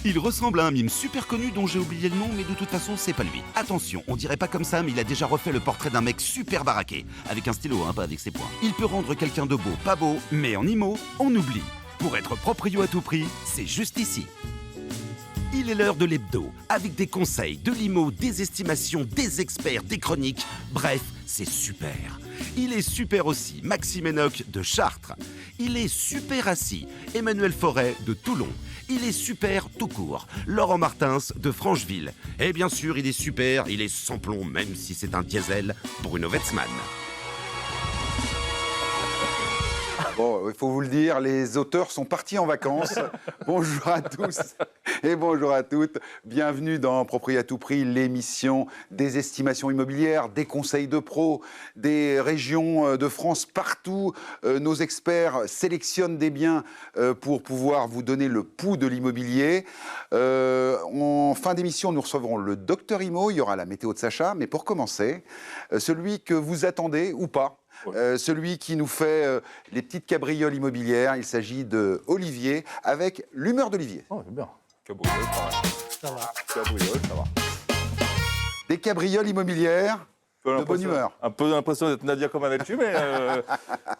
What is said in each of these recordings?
Il ressemble à un mime super connu dont j'ai oublié le nom, mais de toute façon, c'est pas lui. Attention, on dirait pas comme ça, mais il a déjà refait le portrait d'un mec super baraqué. Avec un stylo, pas avec ses poings. Il peut rendre quelqu'un de beau, pas beau, mais en IMO, on oublie. Pour être proprio à tout prix, c'est juste ici. Il est l'heure de l'hebdo, avec des conseils, de l'IMO, des estimations, des experts, des chroniques. Bref, c'est super. Il est super aussi, Maxime Enoch de Chartres. Il est super assis, Emmanuel Forêt de Toulon. Il est super tout court, Laurent Martins de Francheville. Et bien sûr, il est super, il est sans plomb, même si c'est un diesel, Bruno Wetzmann. Bon, il faut vous le dire, les auteurs sont partis en vacances. Bonjour à tous et bonjour à toutes. Bienvenue dans Proprio à tout prix, l'émission des estimations immobilières, des conseils de pros, des régions de France partout. Nos experts sélectionnent des biens pour pouvoir vous donner le pouls de l'immobilier. En fin d'émission, nous recevrons le docteur Imo, il y aura la météo de Sacha. Mais pour commencer, celui que vous attendez ou pas, celui qui nous fait les petites cabrioles immobilières, il s'agit de Olivier avec l'humeur d'Olivier. Oh, c'est bien. Cabriole, ça va. Cabriole, ça va. Des cabrioles immobilières de bonne humeur. Un peu l'impression d'être Nadia Comaneci, mais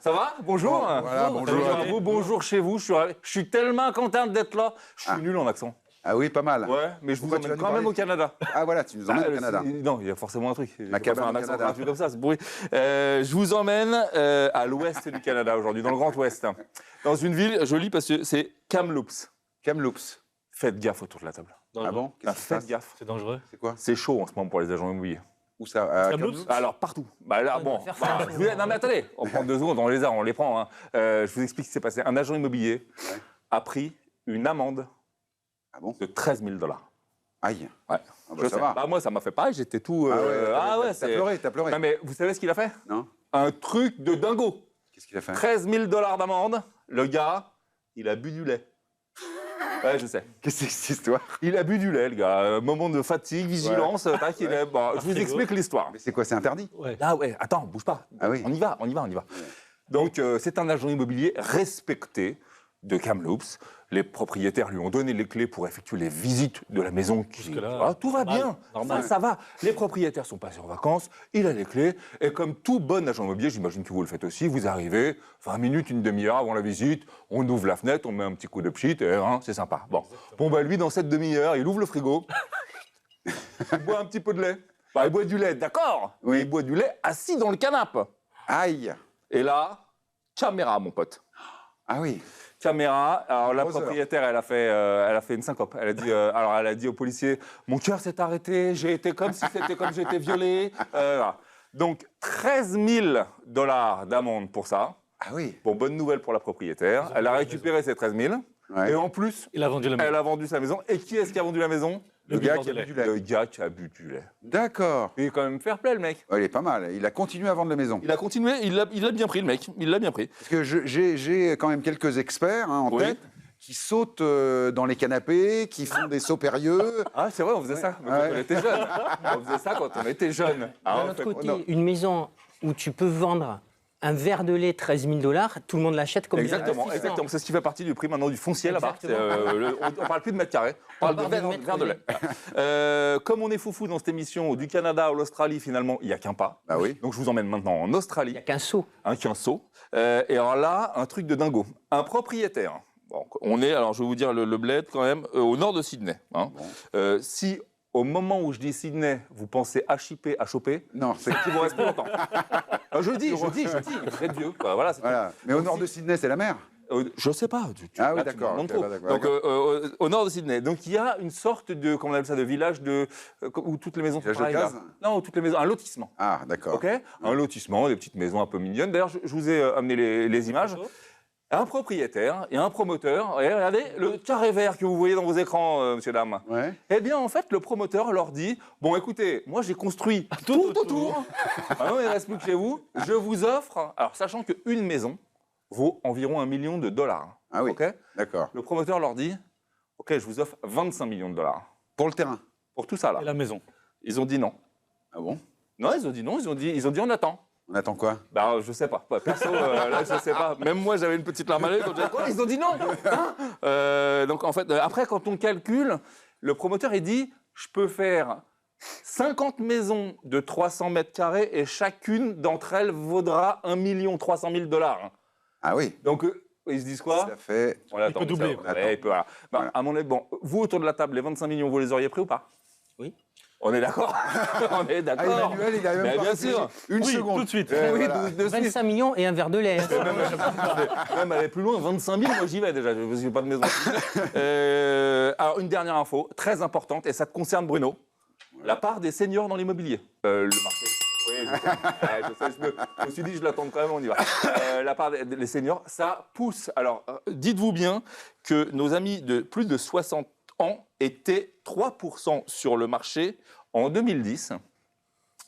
ça va? Bonjour. Voilà, bonjour à vous, bonjour chez vous. Je suis tellement contente d'être là. Je suis nul en accent. Ah oui, pas mal. Ouais, mais je vous emmène quand même au Canada. Ah voilà, tu nous emmènes au Canada. Non, il y a forcément un truc. Ma cabane un au accent Canada. gratuit comme ça, c'est pourri. Je vous emmène à l'ouest du Canada aujourd'hui, dans le Grand Ouest. Dans une ville jolie parce que c'est Kamloops. Kamloops. Faites gaffe autour de la table. Ah bon? Qu'est-ce qui se Faites passe? gaffe. C'est dangereux. C'est quoi? C'est chaud en ce moment pour les agents immobiliers. Où ça? À Kamloops? Alors, partout. Bah là, bon. Non, mais attendez, on prend 2 secondes, on les prend. Hein. Je vous explique ce qui s'est passé. Un agent immobilier a pris une amende Ah bon? de 13 000 $. Aïe. Ouais. Ah bah, Je ça sais. va. Bah, moi, ça m'a fait pareil, j'étais tout. T'as pleuré, t'as pleuré. Non, mais vous savez ce qu'il a fait? Non? Un truc de dingo. Qu'est-ce qu'il a fait? 13 000 $ d'amende. Le gars, il a bu du lait. Ouais, je sais. Qu'est-ce que c'est cette histoire? Il a bu du lait, le gars. Moment de fatigue, vigilance. Tac, il est... Bon, je vous explique l'histoire. Mais c'est quoi? C'est interdit? Ouais. Ah ouais, attends, bouge pas. Ah oui. On y va. Donc, c'est un agent immobilier respecté de Kamloops. Les propriétaires lui ont donné les clés pour effectuer les visites de la maison. Jusque-là, Ah, tout va normal, bien. normal. Ça va. Les propriétaires sont passés en vacances. Il a les clés. Et comme tout bon agent immobilier, j'imagine que vous le faites aussi, vous arrivez 20 minutes, une demi-heure avant la visite, on ouvre la fenêtre, on met un petit coup de pchit, et c'est sympa. Bon, bah lui, dans cette demi-heure, il ouvre le frigo. Il boit un petit peu de lait. Bah, il boit du lait, d'accord. Oui. Mais il boit du lait assis dans le canapé. Aïe. Et là, caméra, mon pote. Ah oui. Caméra. Alors la Gros propriétaire, elle a fait une syncope. Elle a dit au policier, mon cœur s'est arrêté, j'ai été comme si c'était comme j'ai été violé. Voilà. Donc 13 000 $ d'amende pour ça. Ah oui. Bon, bonne nouvelle pour la propriétaire. Elle a récupéré ses 13 000. Ouais. Et en plus, Il a vendu la maison. elle a vendu sa maison. Et qui est-ce qui a vendu la maison? Le gars buveur qui a de bu du lait. Le gars qui a bu du lait. D'accord. Il est quand même fair play, le mec. Ouais, il est pas mal. Il a continué à vendre la maison. Il a continué, il l'a bien pris, le mec. Il l'a bien pris. Parce que j'ai quand même quelques experts en Oui. tête qui sautent dans les canapés, qui font des sauts périlleux. Ah, c'est vrai, on faisait ça quand Ouais. on était jeune. On faisait ça quand on était jeune. Ah, D'un on fait- autre côté, non. une maison où tu peux vendre un verre de lait 13 000 $, tout le monde l'achète comme Exactement, investissement. exactement. C'est ce qui fait partie du prix maintenant du foncier là-bas. Exactement. On parle plus de mètres carrés, on parle de parle de verre mètres de lait. Voilà. Comme on est foufou dans cette émission, du Canada à l'Australie, finalement, il n'y a qu'un pas. Bah oui. Donc je vous emmène maintenant en Il n'y Australie, a qu'un seau. qu'un saut. Et alors là, un truc de dingo. Un propriétaire. Bon, on est, alors je vais vous dire le bled quand même, au nord de Sydney. Hein. Si au moment où je dis Sydney, vous pensez à chipper, à choper, Non, c'est il vous reste plus longtemps. Je dis, vous êtes vieux. Quoi. Voilà, c'est tout. voilà. Mais au nord de Sydney, c'est la mer. Je sais pas. Ah oui, là, tu me d'accord, demandes ok, trop. bah, d'accord, Donc, au nord de Sydney. Donc, il y a une sorte de, comment on appelle ça, de village où toutes les maisons sont Village de pareilles. là. cases Non, où toutes les maisons, un lotissement. Ah, d'accord. Ok. Un lotissement, des petites maisons un peu mignonnes. D'ailleurs, je vous ai amené les images. Un propriétaire et un promoteur. Et regardez le carré vert que vous voyez dans vos écrans, monsieur, dame. Ouais. Eh bien, en fait, le promoteur leur dit, bon, écoutez, moi, j'ai construit tout autour. Maintenant, il ne reste plus que chez vous. Je vous offre, alors, sachant qu'une maison vaut environ $1 million. Ah oui. OK. D'accord. Le promoteur leur dit, OK, je vous offre 25 millions $. Pour le terrain. Pour tout ça, là. Et la maison. Ils ont dit non. Ah bon? Non, ils ont dit non. Ils ont dit on attend. On attend quoi? Bah, je sais pas. Perso, là, je sais pas. Même moi, j'avais une petite larme à l'œil quand j'ai dit quoi. Ils ont dit non. Hein. Donc, en fait, après, quand on calcule, le promoteur, il dit je peux faire 50 maisons de 300 mètres carrés et chacune d'entre elles vaudra 1 300 000 $. Ah oui. Donc, ils se disent quoi? Ça fait. Il peut doubler. Ouais, il peut, voilà. Bah, Voilà. À mon avis, bon, vous autour de la table, les 25 millions, vous les auriez pris ou pas? Oui. On est d'accord. On est Ah, d'accord. Emmanuel, il a même Mais pas bien réfléchi. sûr. Une Oui, seconde. tout de suite. Oui, Voilà. de suite. 25 millions et un verre de lait. Même aller plus loin, 25 000, moi j'y vais déjà, parce que j'ai pas de maison. Alors, une dernière info, très importante, et ça te concerne Bruno. La part des seniors dans l'immobilier. Le marché. Oui, je sais. Ouais, je sais, je me suis dit, je l'attends quand même, on y va. La part des seniors, ça pousse. Alors, dites-vous bien que nos amis de plus de 60 ans étaient 3% sur le marché en 2010.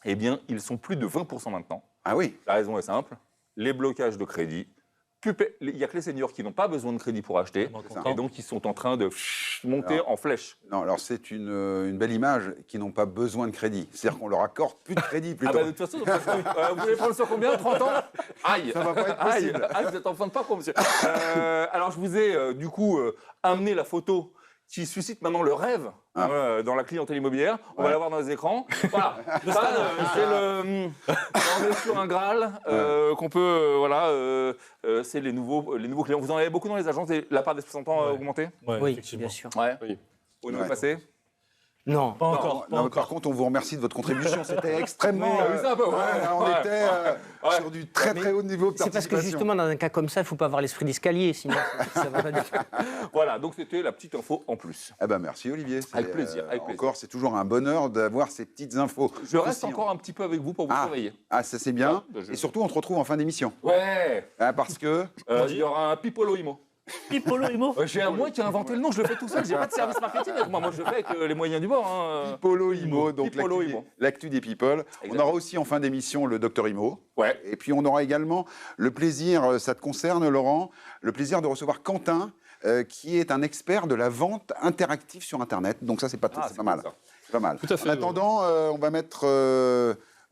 Eh bien, ils sont plus de 20% maintenant. Ah oui. La raison est simple, les blocages de crédit. Il n'y a que les seniors qui n'ont pas besoin de crédit pour acheter, et donc ils sont en train de monter en flèche. Non, alors c'est une belle image qui n'ont pas besoin de crédit. C'est-à-dire qu'on leur accorde plus de crédit Ah plutôt. bah de toute façon, vous voulez prendre sur combien? 30 ans? Aïe. Ça va pas être Aïe. possible. Aïe, vous êtes en fin de parcours, monsieur. Alors je vous ai du coup amené la photo qui suscite maintenant le rêve dans la clientèle immobilière. On va la voir dans les écrans. Voilà. Ça, on est sur un Graal qu'on peut, c'est les nouveaux clients. Vous en avez beaucoup dans les agences et la part des 60 ans a augmenté? Ouais, Oui, effectivement. bien sûr. Ouais. Oui. Au niveau Ouais. passé? Non. Pas encore. Non, mais par contre, on vous remercie de votre contribution. C'était extrêmement. Oui, ça, bah, ouais, on ouais, était sur du très très haut niveau de C'est parce que participation. justement, dans un cas comme ça, il ne faut pas avoir l'esprit d'escalier, sinon ça va pas dire. Voilà, donc c'était la petite info en plus. Eh ben merci Olivier. C'est, Avec plaisir, avec plaisir. Encore, c'est toujours un bonheur d'avoir ces petites infos. Je reste Aussi, encore un petit peu avec vous pour vous surveiller. Ah, ça c'est bien. Ah, bah, je- Et surtout, on te retrouve en fin d'émission. Ouais. Ah, parce que. Il y aura un Pipolo Imo. Pipolo Imo. J'ai un moi qui a inventé le nom, je le fais tout seul, j'ai pas de service marketing avec moi. Moi, je le fais avec les moyens du bord. Hein. Polo Imo, donc Pipolo l'actu Imo. l'actu des people. On Exactement. aura aussi en fin d'émission le docteur Imo. Ouais. Et puis on aura également le plaisir, ça te concerne Laurent, le plaisir de recevoir Quentin, qui est un expert de la vente interactive sur Internet. Donc ça, c'est pas, c'est pas mal. cool, ça. C'est pas mal. Tout à fait, En attendant, on va mettre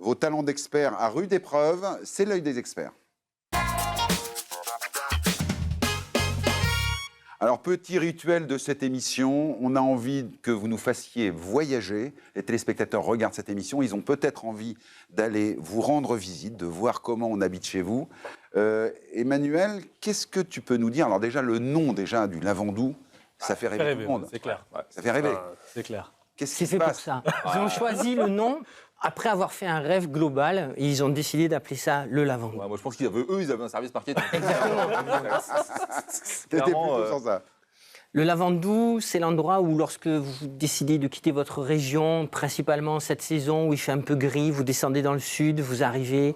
vos talents d'expert à rude épreuve. C'est l'œil des experts. Alors, petit rituel de cette émission, on a envie que vous nous fassiez voyager. Les téléspectateurs regardent cette émission, ils ont peut-être envie d'aller vous rendre visite, de voir comment on habite chez vous. Emmanuel, qu'est-ce que tu peux nous dire? Alors déjà, le nom déjà du Lavandou, ça fait rêver tout le monde. C'est clair. Ça fait rêver. C'est clair. Qu'est-ce qui C'est se fait pour passe? ça. Ils ont choisi le nom après avoir fait un rêve global et ils ont décidé d'appeler ça le Lavandou. Ouais, moi, je pense qu'ils avaient un service marketing. T'étais clairement, plutôt sur ça. Le Lavandou, c'est l'endroit où, lorsque vous décidez de quitter votre région, principalement cette saison où il fait un peu gris, vous descendez dans le sud, vous arrivez,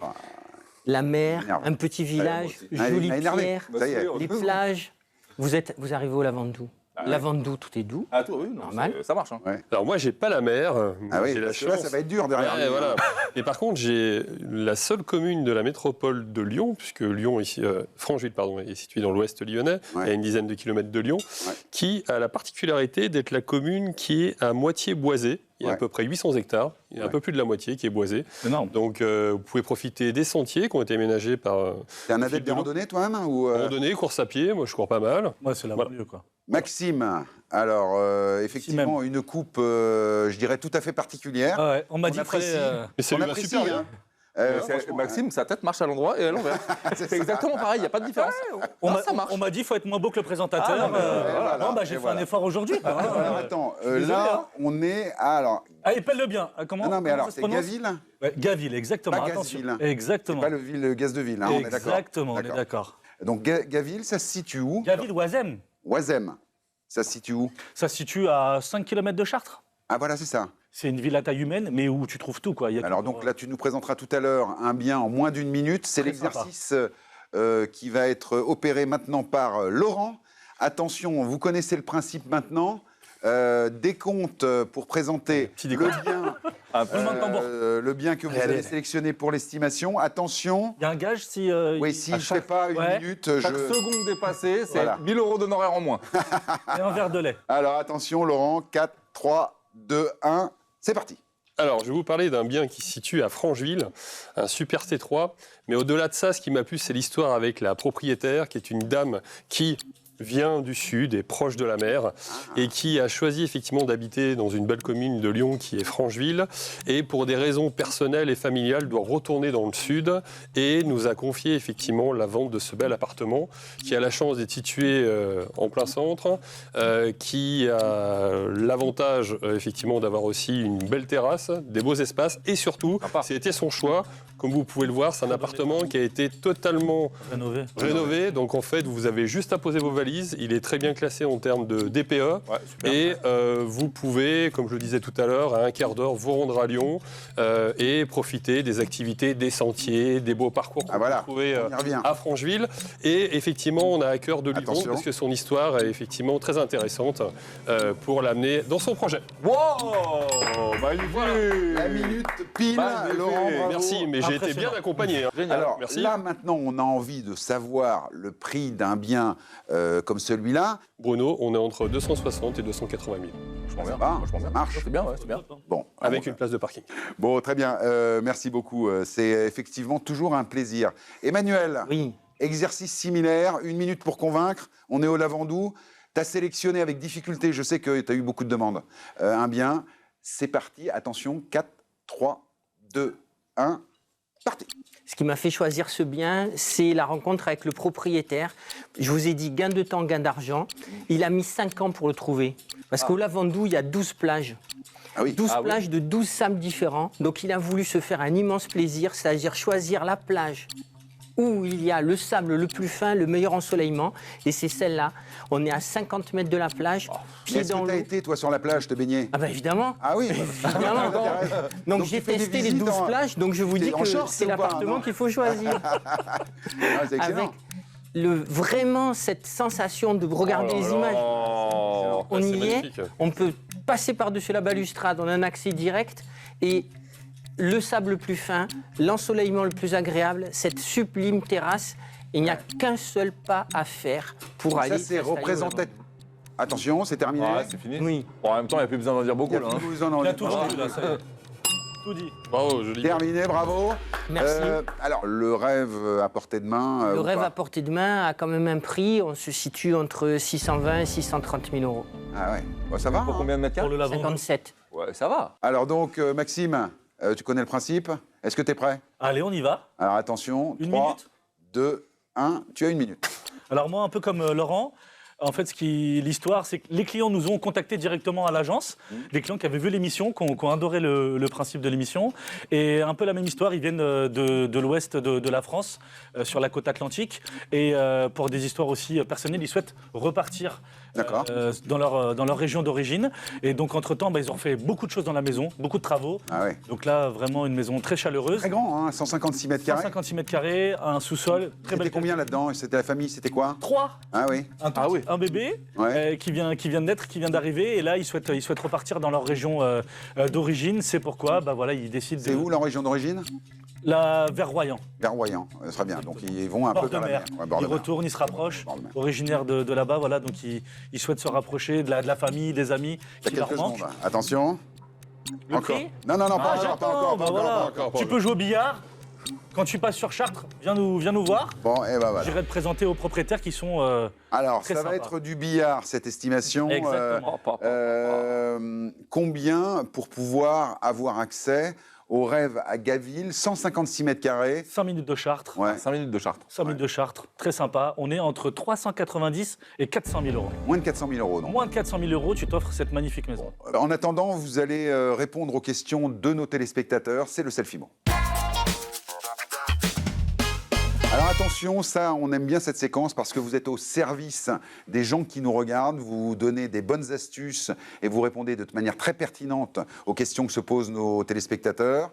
la mer, Énervé. un petit village, aussi. Ah, il jolie m'a énervé. pierre, Ça y est. les plages. Vous arrivez au Lavandou. Ah ouais. Lavandou, tout est doux. Ah, toi, oui, non, Normal. ça marche. Hein. Alors moi, j'ai pas la mer. Ah oui, j'ai la parce que là, chance. ça va être dur derrière. Ouais, lui. voilà. Et par contre, j'ai la seule commune de la métropole de Lyon, puisque Lyon, ici, Francheville, pardon, est située dans l'ouest lyonnais, Ouais. à une dizaine de kilomètres de Lyon, Ouais. qui a la particularité d'être la commune qui est à moitié boisée. Il y a Ouais. à peu près 800 hectares. Il y a un Ouais. peu plus de la moitié qui est boisée. Énorme. Donc, vous pouvez profiter des sentiers qui ont été aménagés par T'es un Philippe adepte des Delot. randonnées toi-même ou randonnée, course à pied. Moi, je cours pas mal. Ouais, c'est la Voilà. banlieue, quoi. Maxime, alors effectivement une coupe, je dirais tout à fait particulière. Ah ouais, on m'a dit qu'il apprécie. fallait. Mais ça On lui va apprécie, super hein. bien. Franchement, Maxime, sa tête marche à l'endroit et à l'envers. C'est exactement pareil, il n'y a pas de différence. Ça marche. On m'a dit qu'il faut être moins beau que le présentateur. Ah, non, mais voilà, non, bah, et j'ai fait voilà. un effort aujourd'hui. quoi, hein. Alors attends, Désolé, là hein. on est alors Ah, épelle-le bien. Ah, comment, non mais comment alors ça se c'est prononce Gaville, Ouais, Gaville, exactement. Pas Attention. Gazville. c'est Exactement. pas le gaz de ville, hein, on est d'accord. Exactement, on est d'accord. Donc Gaville, ça se situe où? Gaville, Oisem, Oisem, ça se situe où? ça se situe à 5 km de Chartres. Ah voilà, c'est ça. C'est une ville à taille humaine, mais où tu trouves tout. Quoi. Il y a Alors tout donc pour- là, tu nous présenteras tout à l'heure un bien en moins d'une minute. C'est Très l'exercice qui va être opéré maintenant par Laurent. Attention, vous connaissez le principe maintenant. Décompte pour présenter Petit le décompte. bien, Roulement de tambour. le bien que vous avez sélectionné pour l'estimation. Attention, Il y a un gage si. oui, si à je ne fais pas une ouais, minute, Chaque je... seconde dépassée, c'est Voilà. 1000 € d'honoraires en moins. Et un verre de lait. Alors attention, Laurent, 4, 3, 2, 1, c'est parti. Alors, je vais vous parler d'un bien qui se situe à Francheville, un super T3. Mais au-delà de ça, ce qui m'a plu, c'est l'histoire avec la propriétaire, qui est une dame qui vient du sud, est proche de la mer, et qui a choisi effectivement d'habiter dans une belle commune de Lyon qui est Francheville, et pour des raisons personnelles et familiales doit retourner dans le sud, et nous a confié effectivement la vente de ce bel appartement, qui a la chance d'être situé en plein centre, qui a l'avantage effectivement d'avoir aussi une belle terrasse, des beaux espaces, et surtout, c'était son choix. Comme vous pouvez le voir, c'est un appartement qui a été totalement rénové. Donc en fait, vous avez juste à poser vos valises. Il est très bien classé en termes de DPE. Et vous pouvez, comme je le disais tout à l'heure, à un quart d'heure, vous rendre à Lyon et profiter des activités, des sentiers, des beaux parcours qu'on peut trouver à Francheville. Et effectivement, on a à cœur de lui vendre parce que son histoire est effectivement très intéressante pour l'amener dans son projet. Wow, magnifique. La minute pile, Laurent, bravo. Merci, mais j'ai été bien accompagné. Alors Merci. là, maintenant, on a envie de savoir le prix d'un bien comme celui-là. Bruno, on est entre 260 et 280 000. Ça va, ça marche. C'est bien, c'est bien. Bon, Avec une place de parking. Bon, très bien. Merci beaucoup. C'est effectivement toujours un plaisir. Emmanuel, Oui. exercice similaire, 1 minute pour convaincre. On est au Lavandou. Tu as sélectionné avec difficulté, je sais que tu as eu beaucoup de demandes, un bien. C'est parti. Attention, 4, 3, 2, 1. Partez. Ce qui m'a fait choisir ce bien, c'est la rencontre avec le propriétaire. Je vous ai dit gain de temps, gain d'argent. Il a mis 5 ans pour le trouver. Parce qu'au Lavandou, il y a 12 plages. Ah oui. 12 plages de 12 sables différents. Donc il a voulu se faire un immense plaisir, c'est-à-dire choisir la plage où il y a le sable le plus fin, le meilleur ensoleillement. Et c'est celle-là. On est à 50 mètres de la plage, pieds Est-ce dans que tu as l'eau. été, toi, sur la plage, te baigner? Ah bah évidemment. Ah oui. Évidemment. Donc j'ai tu fais des testé les visites 12 plages, donc je vous T'es dis en que short c'est ou pas, l'appartement non qu'il faut choisir. Ah, c'est excellent. Avec vraiment cette sensation de regarder les images. On c'est y est, magnifique. on peut passer par-dessus la balustrade, on a un accès direct et le sable le plus fin, l'ensoleillement le plus agréable, cette sublime terrasse. Il n'y a qu'un seul pas à faire pour aller. Ça, c'est s'installer au représentatif. Attention, c'est terminé. Ouais, c'est fini. Oui. Bon, en même temps, il n'y a plus besoin d'en dire beaucoup, Il y a là. plus besoin d'en Il a dire. tout vendu, là, ça y est. Tout dit. Bravo, joli. Terminé, bravo. Merci. Alors, le rêve à portée de main. Le ou rêve pas à portée de main a quand même un prix. On se situe entre 620 et 630 000 euros. Ah ouais. Bon, ça va. Pour hein. combien de mètres Pour carrés le lavant. 57. Ouais, ça va. Alors donc, Maxime, tu connais le principe. Est-ce que tu es prêt? Allez, on y va. Alors attention. Une 3, minute 2, 1. Tu as 1 minute. Alors moi, un peu comme Laurent, en fait, l'histoire, c'est que les clients nous ont contactés directement à l'agence, des clients qui avaient vu l'émission, qui ont adoré le principe de l'émission. Et un peu la même histoire, ils viennent de l'ouest de la France, sur la côte atlantique. Et pour des histoires aussi personnelles, ils souhaitent repartir D'accord. dans leur région d'origine. Et donc, entre-temps, ils ont fait beaucoup de choses dans la maison, beaucoup de travaux. Ah ouais. Donc là, vraiment une maison très chaleureuse. Très grand, hein, 156 mètres carrés. 156 mètres carrés, un sous-sol, très C'était belle. combien là-dedans? C'était la famille, c'était quoi? 3. Ah oui. Un bébé Ouais. qui vient de naître, qui vient d'arriver, et là ils souhaitent repartir dans leur région d'origine. C'est pourquoi, voilà, ils décident C'est où la région d'origine? vers Royan, Vers Royan. Très bien. Donc ils vont un bord peu de vers la mer. mer. Ouais, bord Ils de mer. retournent, ils se rapprochent, Bord de mer. originaires de là-bas, voilà. Donc ils souhaitent se rapprocher de la famille, des amis Il y qui a leur quelques manquent. secondes. Attention. Le Encore. prix Non, pas encore, j'attends, pas encore, pas voilà. encore. Tu peux jouer au billard. Quand tu passes sur Chartres, viens nous voir. Bon, et ben voilà. J'irai te présenter aux propriétaires qui sont Alors, très ça va sympa. être du billard, cette estimation. Exactement. Combien pour pouvoir avoir accès au rêve à Gaville, 156 mètres carrés? 5 minutes de Chartres. Ouais, 5 minutes de Chartres. 5 minutes de Chartres, très sympa. On est entre 390 et 400 000 euros. moins de 400 000 euros. Donc. Moins de 400 000 euros, tu t'offres cette magnifique maison. En attendant, vous allez répondre aux questions de nos téléspectateurs. C'est le Selfie-Mo. Alors attention, ça, on aime bien cette séquence parce que vous êtes au service des gens qui nous regardent, vous donnez des bonnes astuces et vous répondez de manière très pertinente aux questions que se posent nos téléspectateurs.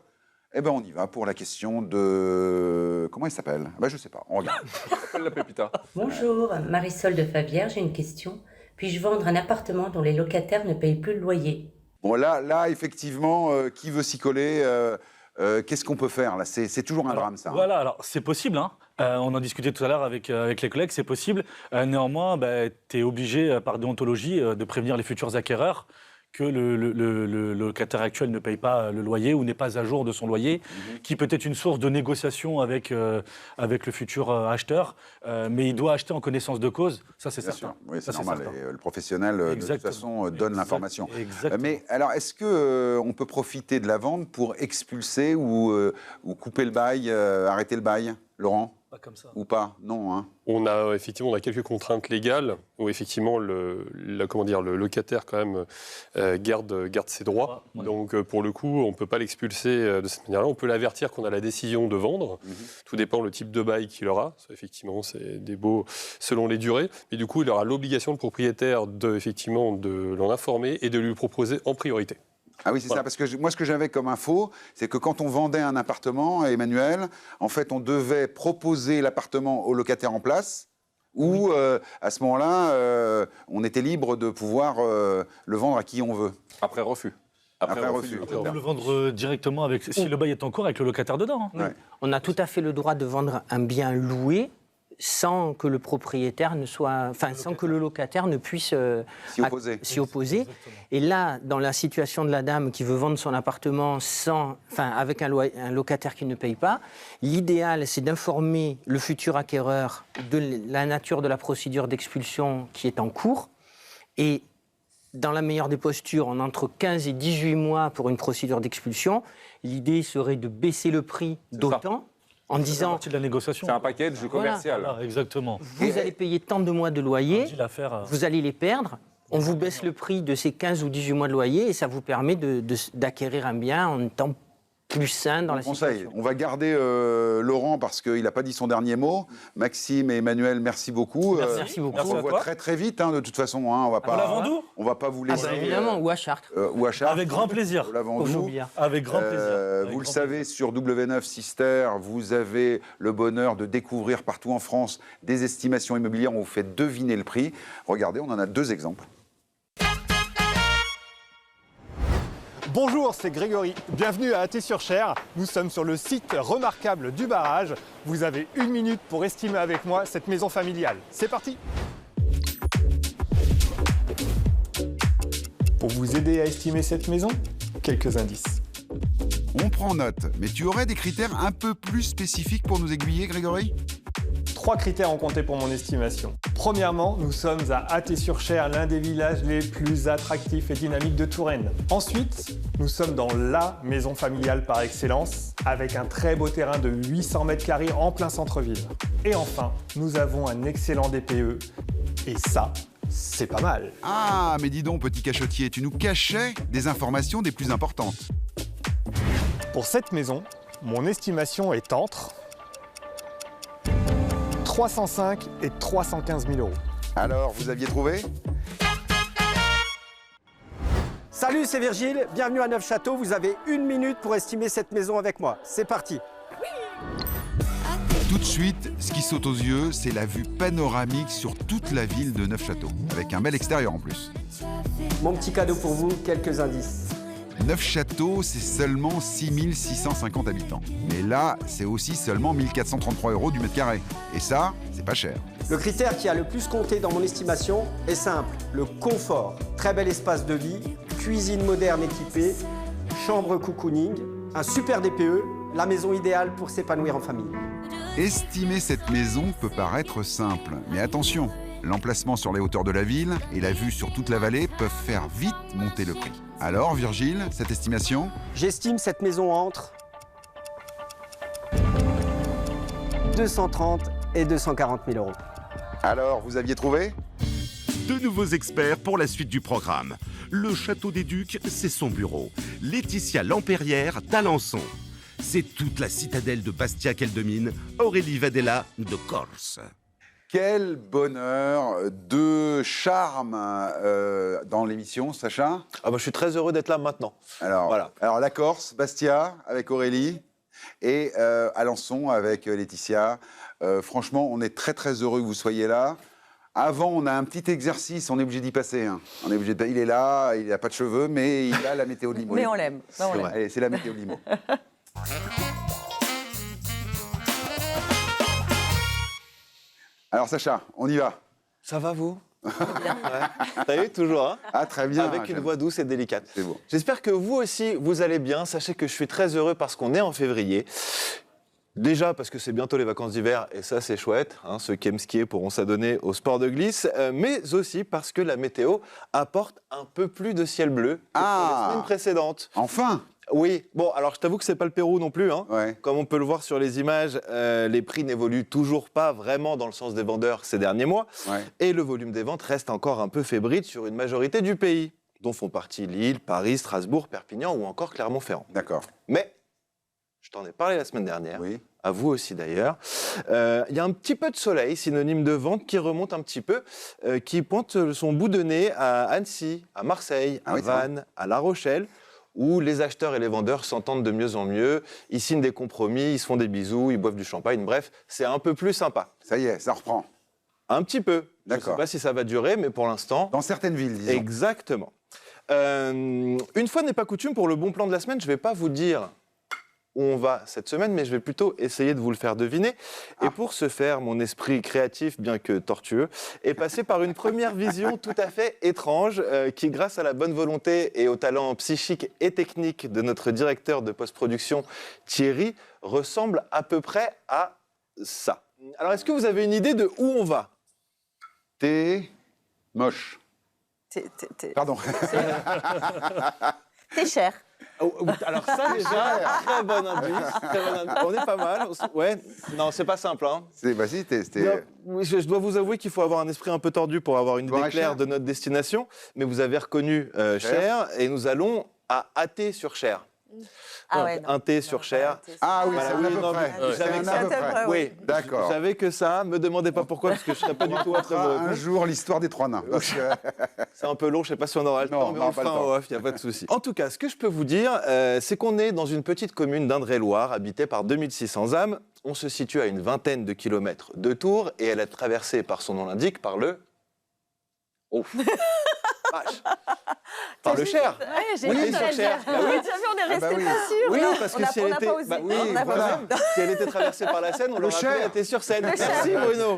Eh bien, on y va pour la question de... Comment il s'appelle? Je ne sais pas, on regarde. Appelle la Pépita. Bonjour, Marisol de Favière, j'ai une question. Puis-je vendre un appartement dont les locataires ne payent plus le loyer? Bon, là effectivement, qui veut s'y coller qu'est-ce qu'on peut faire là? C'est toujours un drame, ça. Voilà, alors c'est possible. Hein. On en discutait tout à l'heure avec les collègues, c'est possible. Néanmoins, tu es obligé, par déontologie, de prévenir les futurs acquéreurs que le locataire actuel ne paye pas le loyer ou n'est pas à jour de son loyer, qui peut être une source de négociation avec le futur acheteur, mais il doit acheter en connaissance de cause, ça c'est Bien certain. sûr, oui, c'est Ça, normal. certain. Et, le professionnel, de toute Exactement. façon, donne l'information. Exactement. Mais alors, est-ce qu'on peut profiter de la vente pour expulser ou couper le bail, arrêter le bail, Laurent? Pas comme ça. Ou pas? Non, hein. On a quelques contraintes légales où effectivement le locataire quand même garde ses droits. Ouais. Donc pour le coup, on ne peut pas l'expulser de cette manière-là. On peut l'avertir qu'on a la décision de vendre. Tout dépend le type de bail qu'il aura. Ça, effectivement, c'est des baux selon les durées. Mais du coup, il aura l'obligation, le propriétaire, de l'en informer et de lui proposer en priorité. Ah oui, c'est Voilà. ça, parce que moi, ce que j'avais comme info, c'est que quand on vendait un appartement, Emmanuel, en fait, on devait proposer l'appartement au locataire en place, ou à ce moment-là, on était libre de pouvoir le vendre à qui on veut. Après refus. Après refus. du On locataire. peut le vendre directement si le bail est en cours avec le locataire dedans. hein. Ouais. On a tout à fait le droit de vendre un bien loué sans que le propriétaire sans que le locataire ne puisse S'y opposer. s'y opposer. Et là, dans la situation de la dame qui veut vendre son appartement avec un locataire qui ne paye pas, l'idéal, c'est d'informer le futur acquéreur de la nature de la procédure d'expulsion qui est en cours. Et dans la meilleure des postures, on a entre 15 et 18 mois pour une procédure d'expulsion. L'idée serait de baisser le prix d'autant en C'est disant partie de la négociation. C'est un package commercial. Voilà, exactement. vous allez payer tant de mois de loyer, Dit l'affaire. vous allez les perdre, on vous baisse le prix de ces 15 ou 18 mois de loyer et ça vous permet d'acquérir un bien en étant plus sain dans la Conseil, situation. on va garder Laurent parce qu'il n'a pas dit son dernier mot. Maxime et Emmanuel, merci beaucoup. Merci beaucoup. On se à revoit toi. très très vite, hein, de toute façon. Hein, on va pas, la Vendoux on va pas vous Ah laisser. bah évidemment, ou à Chartres. Ou à Chartres. Avec grand plaisir. Au Lavandou. Au Mobiliard. Avec grand plaisir. Avec Vous le grand savez, sur W9 Sister, vous avez le bonheur de découvrir partout en France des estimations immobilières. On vous fait deviner le prix. Regardez, on en a 2 exemples. Bonjour, c'est Grégory. Bienvenue à Athée-sur-Cher. Nous sommes sur le site remarquable du barrage. Vous avez 1 minute pour estimer avec moi cette maison familiale. C'est parti! Pour vous aider à estimer cette maison, quelques indices. On prend note, mais tu aurais des critères un peu plus spécifiques pour nous aiguiller, Grégory? 3 critères ont compté pour mon estimation. Premièrement, nous sommes à Athée-sur-Cher, l'un des villages les plus attractifs et dynamiques de Touraine. Ensuite, nous sommes dans la maison familiale par excellence, avec un très beau terrain de 800 mètres carrés en plein centre-ville. Et enfin, nous avons un excellent DPE. Et ça, c'est pas mal. Ah, mais dis donc, petit cachotier, tu nous cachais des informations des plus importantes. Pour cette maison, mon estimation est entre 305 et 315 000 euros. Alors, vous aviez trouvé? Salut, c'est Virgile, bienvenue à Neufchâteau. Vous avez 1 minute pour estimer cette maison avec moi. C'est parti. Tout de suite, ce qui saute aux yeux, c'est la vue panoramique sur toute la ville de Neufchâteau, avec un bel extérieur en plus. Mon petit cadeau pour vous, quelques indices. Neufchâteau, c'est seulement 6 650 habitants. Mais là, c'est aussi seulement 1 433 € du mètre carré. Et ça, c'est pas cher. Le critère qui a le plus compté dans mon estimation est simple, le confort. Très bel espace de vie, cuisine moderne équipée, chambre cocooning, un super DPE, la maison idéale pour s'épanouir en famille. Estimer cette maison peut paraître simple, mais attention, l'emplacement sur les hauteurs de la ville et la vue sur toute la vallée peuvent faire vite monter le prix. Alors, Virgile, cette estimation? J'estime cette maison entre 230 et 240 000 euros. Alors, vous aviez trouvé? De nouveaux experts pour la suite du programme. Le Château des Ducs, c'est son bureau. Laetitia Lampérière d'Alençon. C'est toute la citadelle de Bastia qu'elle domine. Aurélie Vadella de Corse. Quel bonheur de charme dans l'émission, Sacha. Ah bah, je suis très heureux d'être là maintenant. Alors, Voilà. alors la Corse, Bastia avec Aurélie et Alençon avec Laetitia. Franchement, on est très très heureux que vous soyez là. Avant, on a un petit exercice, on est obligé d'y passer. Hein. On est obligé il est là, il n'a pas de cheveux, mais il a la météo de Limo. Mais on l'aime. Ben, on l'aime. Allez, c'est la météo de Limo. Alors Sacha, on y va. Ça va vous? T'as eu toujours, hein? Ah, très bien. Avec une j'aime. voix douce et délicate. C'est beau. J'espère que vous aussi, vous allez bien. Sachez que je suis très heureux parce qu'on est en février. Déjà parce que c'est bientôt les vacances d'hiver et ça c'est chouette, hein, ceux qui aiment skier pourront s'adonner au sport de glisse, mais aussi parce que la météo apporte un peu plus de ciel bleu que pour les semaines précédentes. Enfin. Oui, bon alors je t'avoue que c'est pas le Pérou non plus, hein. Ouais. Comme on peut le voir sur les images, les prix n'évoluent toujours pas vraiment dans le sens des vendeurs ces derniers mois Ouais. et le volume des ventes reste encore un peu fébrile sur une majorité du pays, dont font partie Lille, Paris, Strasbourg, Perpignan ou encore Clermont-Ferrand. D'accord. Mais je t'en ai parlé la semaine dernière. Oui. À vous aussi d'ailleurs. Il y a un petit peu de soleil, synonyme de vente, qui remonte un petit peu, qui pointe son bout de nez à Annecy, à Marseille, Ah à oui, c'est vrai. Vannes, à La Rochelle, où les acheteurs et les vendeurs s'entendent de mieux en mieux, ils signent des compromis, ils se font des bisous, ils boivent du champagne, bref, c'est un peu plus sympa. Ça y est, ça reprend. Un petit peu. Je ne sais D'accord. pas si ça va durer, mais pour l'instant... Dans certaines villes, disons. Exactement. Une fois n'est pas coutume, pour le bon plan de la semaine, je ne vais pas vous dire où on va cette semaine, mais je vais plutôt essayer de vous le faire deviner. Et pour ce faire, mon esprit créatif, bien que tortueux, est passé par une première vision tout à fait étrange qui, grâce à la bonne volonté et au talent psychique et technique de notre directeur de post-production, Thierry, ressemble à peu près à ça. Alors, est-ce que vous avez une idée de où on va? T'es moche. Pardon. T'es cher. Alors ça déjà, très bon indice. On est pas mal. Ouais, non, c'est pas simple. Hein. Vas-y, Oui, je dois vous avouer qu'il faut avoir un esprit un peu tordu pour avoir une idée Voir claire Cher. de notre destination. Mais vous avez reconnu Cher et nous allons à Athée sur Cher. Ah ouais, non. Un thé sur Cher. Ah oui, Voilà, c'est oui, un à peu non, près. mais C'est j'avais un que à ça. peu près. Oui, D'accord. j'avais que ça. Me demandez pas pourquoi, parce que je serais pas du tout à fera un vous jour l'histoire des trois nains. Parce que- C'est un peu long, je sais pas si on aura le Non, temps, mais on on aura le pas le fera en temps. off, il n'y a pas de souci. En tout cas, ce que je peux vous dire, c'est qu'on est dans une petite commune d'Indre-et-Loire, habitée par 2600 âmes. On se situe à une vingtaine de kilomètres de Tours, et elle est traversée, par son nom l'indique, par le... Oh vache. Par le Cher. Ouais, j'ai Oui, vu sur ça, Cher. elle Bah oui. déjà vu, on est resté bah oui. pas sûr. Oui, là. parce On que a- si on elle n'a était, pas osé. bah oui, On a pas voilà. osé. Si elle était traversée par la Seine, on l'aurait Cher. appelée Athée sur Seine. Le Cher. Merci Bruno.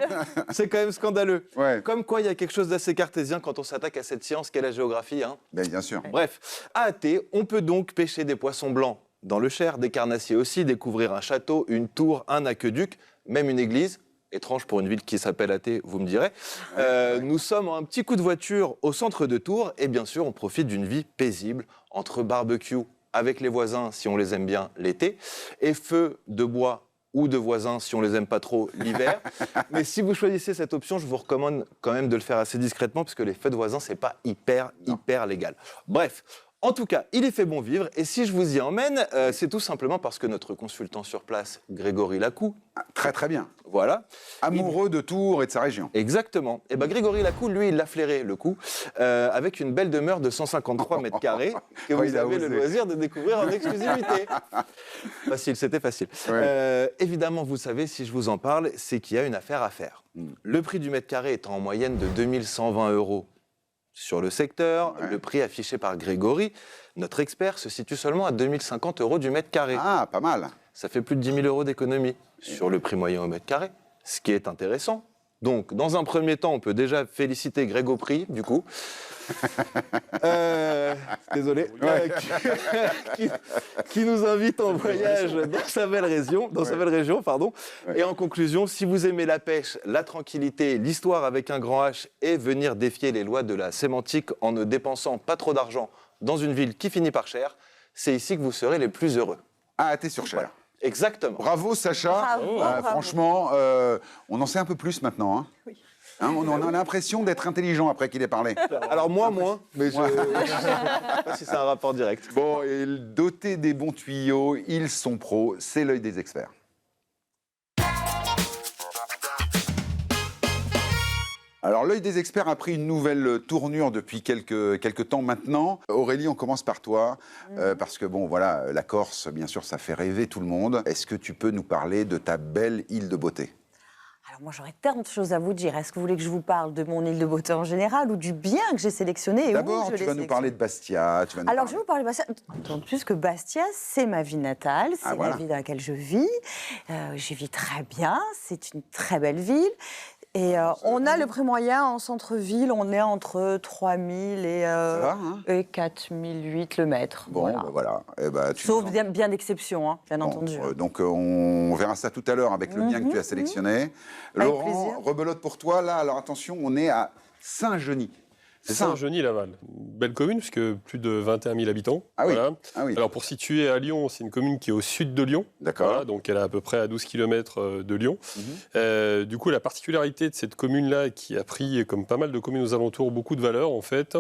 C'est quand même scandaleux. Ouais, Comme quoi, il y a quelque chose d'assez cartésien quand on s'attaque à cette science qu'est la géographie. Hein. ben, bien sûr. Bref, à Athée, on peut donc pêcher des poissons blancs dans le Cher, des carnassiers aussi, découvrir un château, une tour, un aqueduc, même une église. Étrange pour une ville qui s'appelle Athée, vous me direz. Nous sommes en un petit coup de voiture au centre de Tours et bien sûr, on profite d'une vie paisible entre barbecue avec les voisins si on les aime bien l'été et feu de bois ou de voisins si on les aime pas trop l'hiver. Mais si vous choisissez cette option, je vous recommande quand même de le faire assez discrètement parce que les feux de voisins, c'est pas hyper légal. Bref. En tout cas, il est fait bon vivre et si je vous y emmène, c'est tout simplement parce que notre consultant sur place, Grégory Lacou, Très très bien. voilà, Amoureux de Tours et de sa région. exactement. Et ben Grégory Lacou, lui, il l'a flairé le coup, avec une belle demeure de 153 mètres carrés que Ouais, vous il a avez le osé. loisir de découvrir en exclusivité. Facile, c'était facile. Ouais. Évidemment, vous savez, si je vous en parle, c'est qu'il y a une affaire à faire. Le prix du mètre carré étant en moyenne de 2120 € sur le secteur, Ouais. le prix affiché par Grégory, notre expert, se situe seulement à 2050 € du mètre carré. Ah, pas mal. Ça fait plus de 10 000 € d'économie sur le prix moyen au mètre carré, ce qui est intéressant. Donc, dans un premier temps, on peut déjà féliciter Grégory, du coup. Désolé. Qui nous invite en voyage dans sa belle région, pardon. Ouais. Et en conclusion, si vous aimez la pêche, la tranquillité, l'histoire avec un grand H et venir défier les lois de la sémantique en ne dépensant pas trop d'argent dans une ville qui finit par cher, c'est ici que vous serez les plus heureux. Ah, t'es sur Cher. Exactement. Bravo Sacha. Bravo, bravo. Franchement, on en sait un peu plus maintenant. Hein. Hein, on a l'impression d'être intelligent après qu'il ait parlé. Alors moi, moins, mais je ne sais pas si c'est un rapport direct. Bon, et dotés des bons tuyaux, ils sont pros, c'est l'œil des experts. Alors, l'œil des experts a pris une nouvelle tournure depuis quelques temps maintenant. Aurélie, on commence par toi, parce que, bon, voilà, la Corse, bien sûr, ça fait rêver tout le monde. Est-ce que tu peux nous parler de ta belle île de beauté ? Alors moi j'aurais tellement de choses à vous dire. Est-ce que vous voulez que je vous parle de mon île de beauté en général ou du bien que j'ai sélectionné et où D'abord, je tu l'ai vas nous parler de Bastia. Tu vas nous Alors, parler- je vais vous parler de Bastia. D'autant plus que Bastia, c'est ma ville natale, c'est voilà. la ville dans laquelle je vis. J'y vis très bien, c'est une très belle ville. Et on a le prix moyen en centre-ville, on est entre 3 000 et 4 008 le mètre. Bon, voilà. voilà. Eh ben, Sauf bien d'exception, hein, bien entendu. Donc on verra ça tout à l'heure avec le bien que tu as sélectionné. Laurent, plaisir. rebelote pour toi. Là, alors attention, on est à Saint-Genis. C'est ça, Saint-Genis-Laval. Belle commune, puisque plus de 21 000 habitants. Ah oui. Voilà. Ah oui. Alors, pour situer à Lyon, c'est une commune qui est au sud de Lyon. D'accord. Voilà, donc, elle est à peu près à 12 km de Lyon. Du coup, la particularité de cette commune-là, qui a pris, comme pas mal de communes aux alentours, beaucoup de valeur, en fait,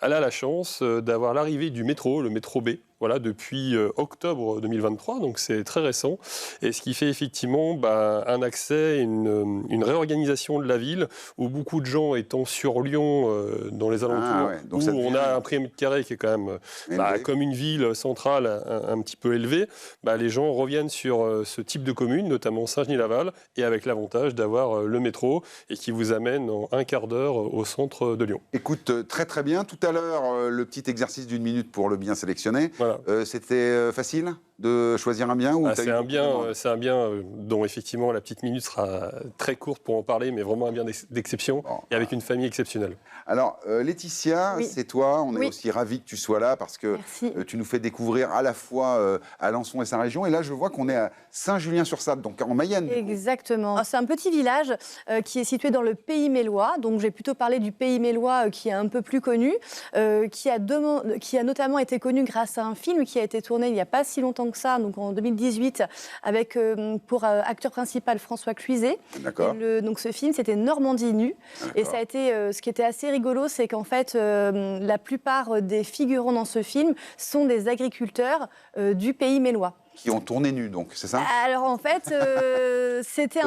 elle a la chance d'avoir l'arrivée du métro, le métro B. Voilà, depuis octobre 2023, donc c'est très récent. Et ce qui fait effectivement un accès, une réorganisation de la ville, où beaucoup de gens étant sur Lyon, dans les alentours, donc où on a un prix mètre carré qui est quand même comme une ville centrale un petit peu élevée, les gens reviennent sur ce type de commune, notamment Saint-Genis-Laval, et avec l'avantage d'avoir le métro, et qui vous amène en un quart d'heure au centre de Lyon. Écoute, très très bien. Tout à l'heure, le petit exercice d'une minute pour le bien sélectionné. Voilà. C'était facile de choisir un bien ou c'est un bien dont effectivement la petite minute sera très courte pour en parler, mais vraiment un bien d'exception et avec une famille exceptionnelle. Alors Laetitia, c'est toi, on est aussi ravis que tu sois là parce que tu nous fais découvrir à la fois Alençon et sa région, et là je vois qu'on est à Saint-Julien-sur-Sarthe, donc en Mayenne. Exactement. C'est un petit village qui est situé dans le Pays Mélois, donc j'ai plutôt parlé du Pays Mélois qui est un peu plus connu, qui a notamment été connu grâce à un film qui a été tourné il n'y a pas si longtemps que ça, donc en 2018, avec pour acteur principal François Cluzet. D'accord. Donc ce film, c'était Normandie nue. Et ça a été, ce qui était assez rigolo, c'est qu'en fait, la plupart des figurants dans ce film sont des agriculteurs du Pays Mélois. Qui ont tourné nus, donc, c'est ça? Alors en fait, c'était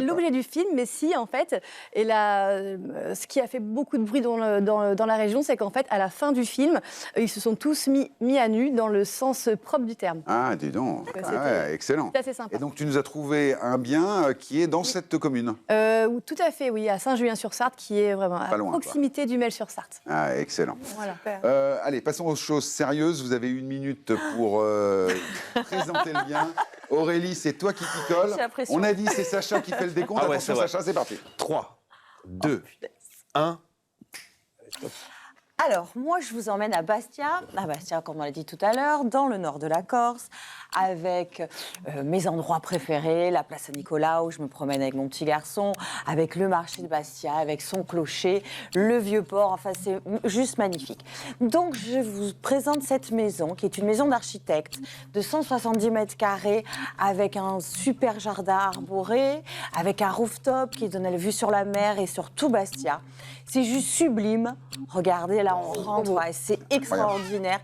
l'objet du film, mais si en fait, et là, ce qui a fait beaucoup de bruit dans la région, c'est qu'en fait, à la fin du film, ils se sont tous mis à nu dans le sens propre du terme. Ah, dis donc, excellent. C'est assez sympa. Et donc tu nous as trouvé un bien qui est dans cette commune? Tout à fait, oui, à Saint-Julien-sur-Sarthe, qui est vraiment à proximité du Mel-sur-Sarthe. Ah, excellent. Voilà. Allez, passons aux choses sérieuses. Vous avez 1 minute pour présenter le bien. Aurélie, c'est toi qui t'y colle. On a dit c'est Sacha qui fait le décompte. Attention Sacha, c'est parti. 3, 2, 1. Alors, moi, je vous emmène à Bastia, comme on l'a dit tout à l'heure, dans le nord de la Corse, avec mes endroits préférés, la place Saint-Nicolas, où je me promène avec mon petit garçon, avec le marché de Bastia, avec son clocher, le vieux port, enfin, c'est juste magnifique. Donc, je vous présente cette maison, qui est une maison d'architecte de 170 mètres carrés, avec un super jardin arboré, avec un rooftop qui donne la vue sur la mer et sur tout Bastia. C'est juste sublime. Regardez, là, on rentre, c'est extraordinaire.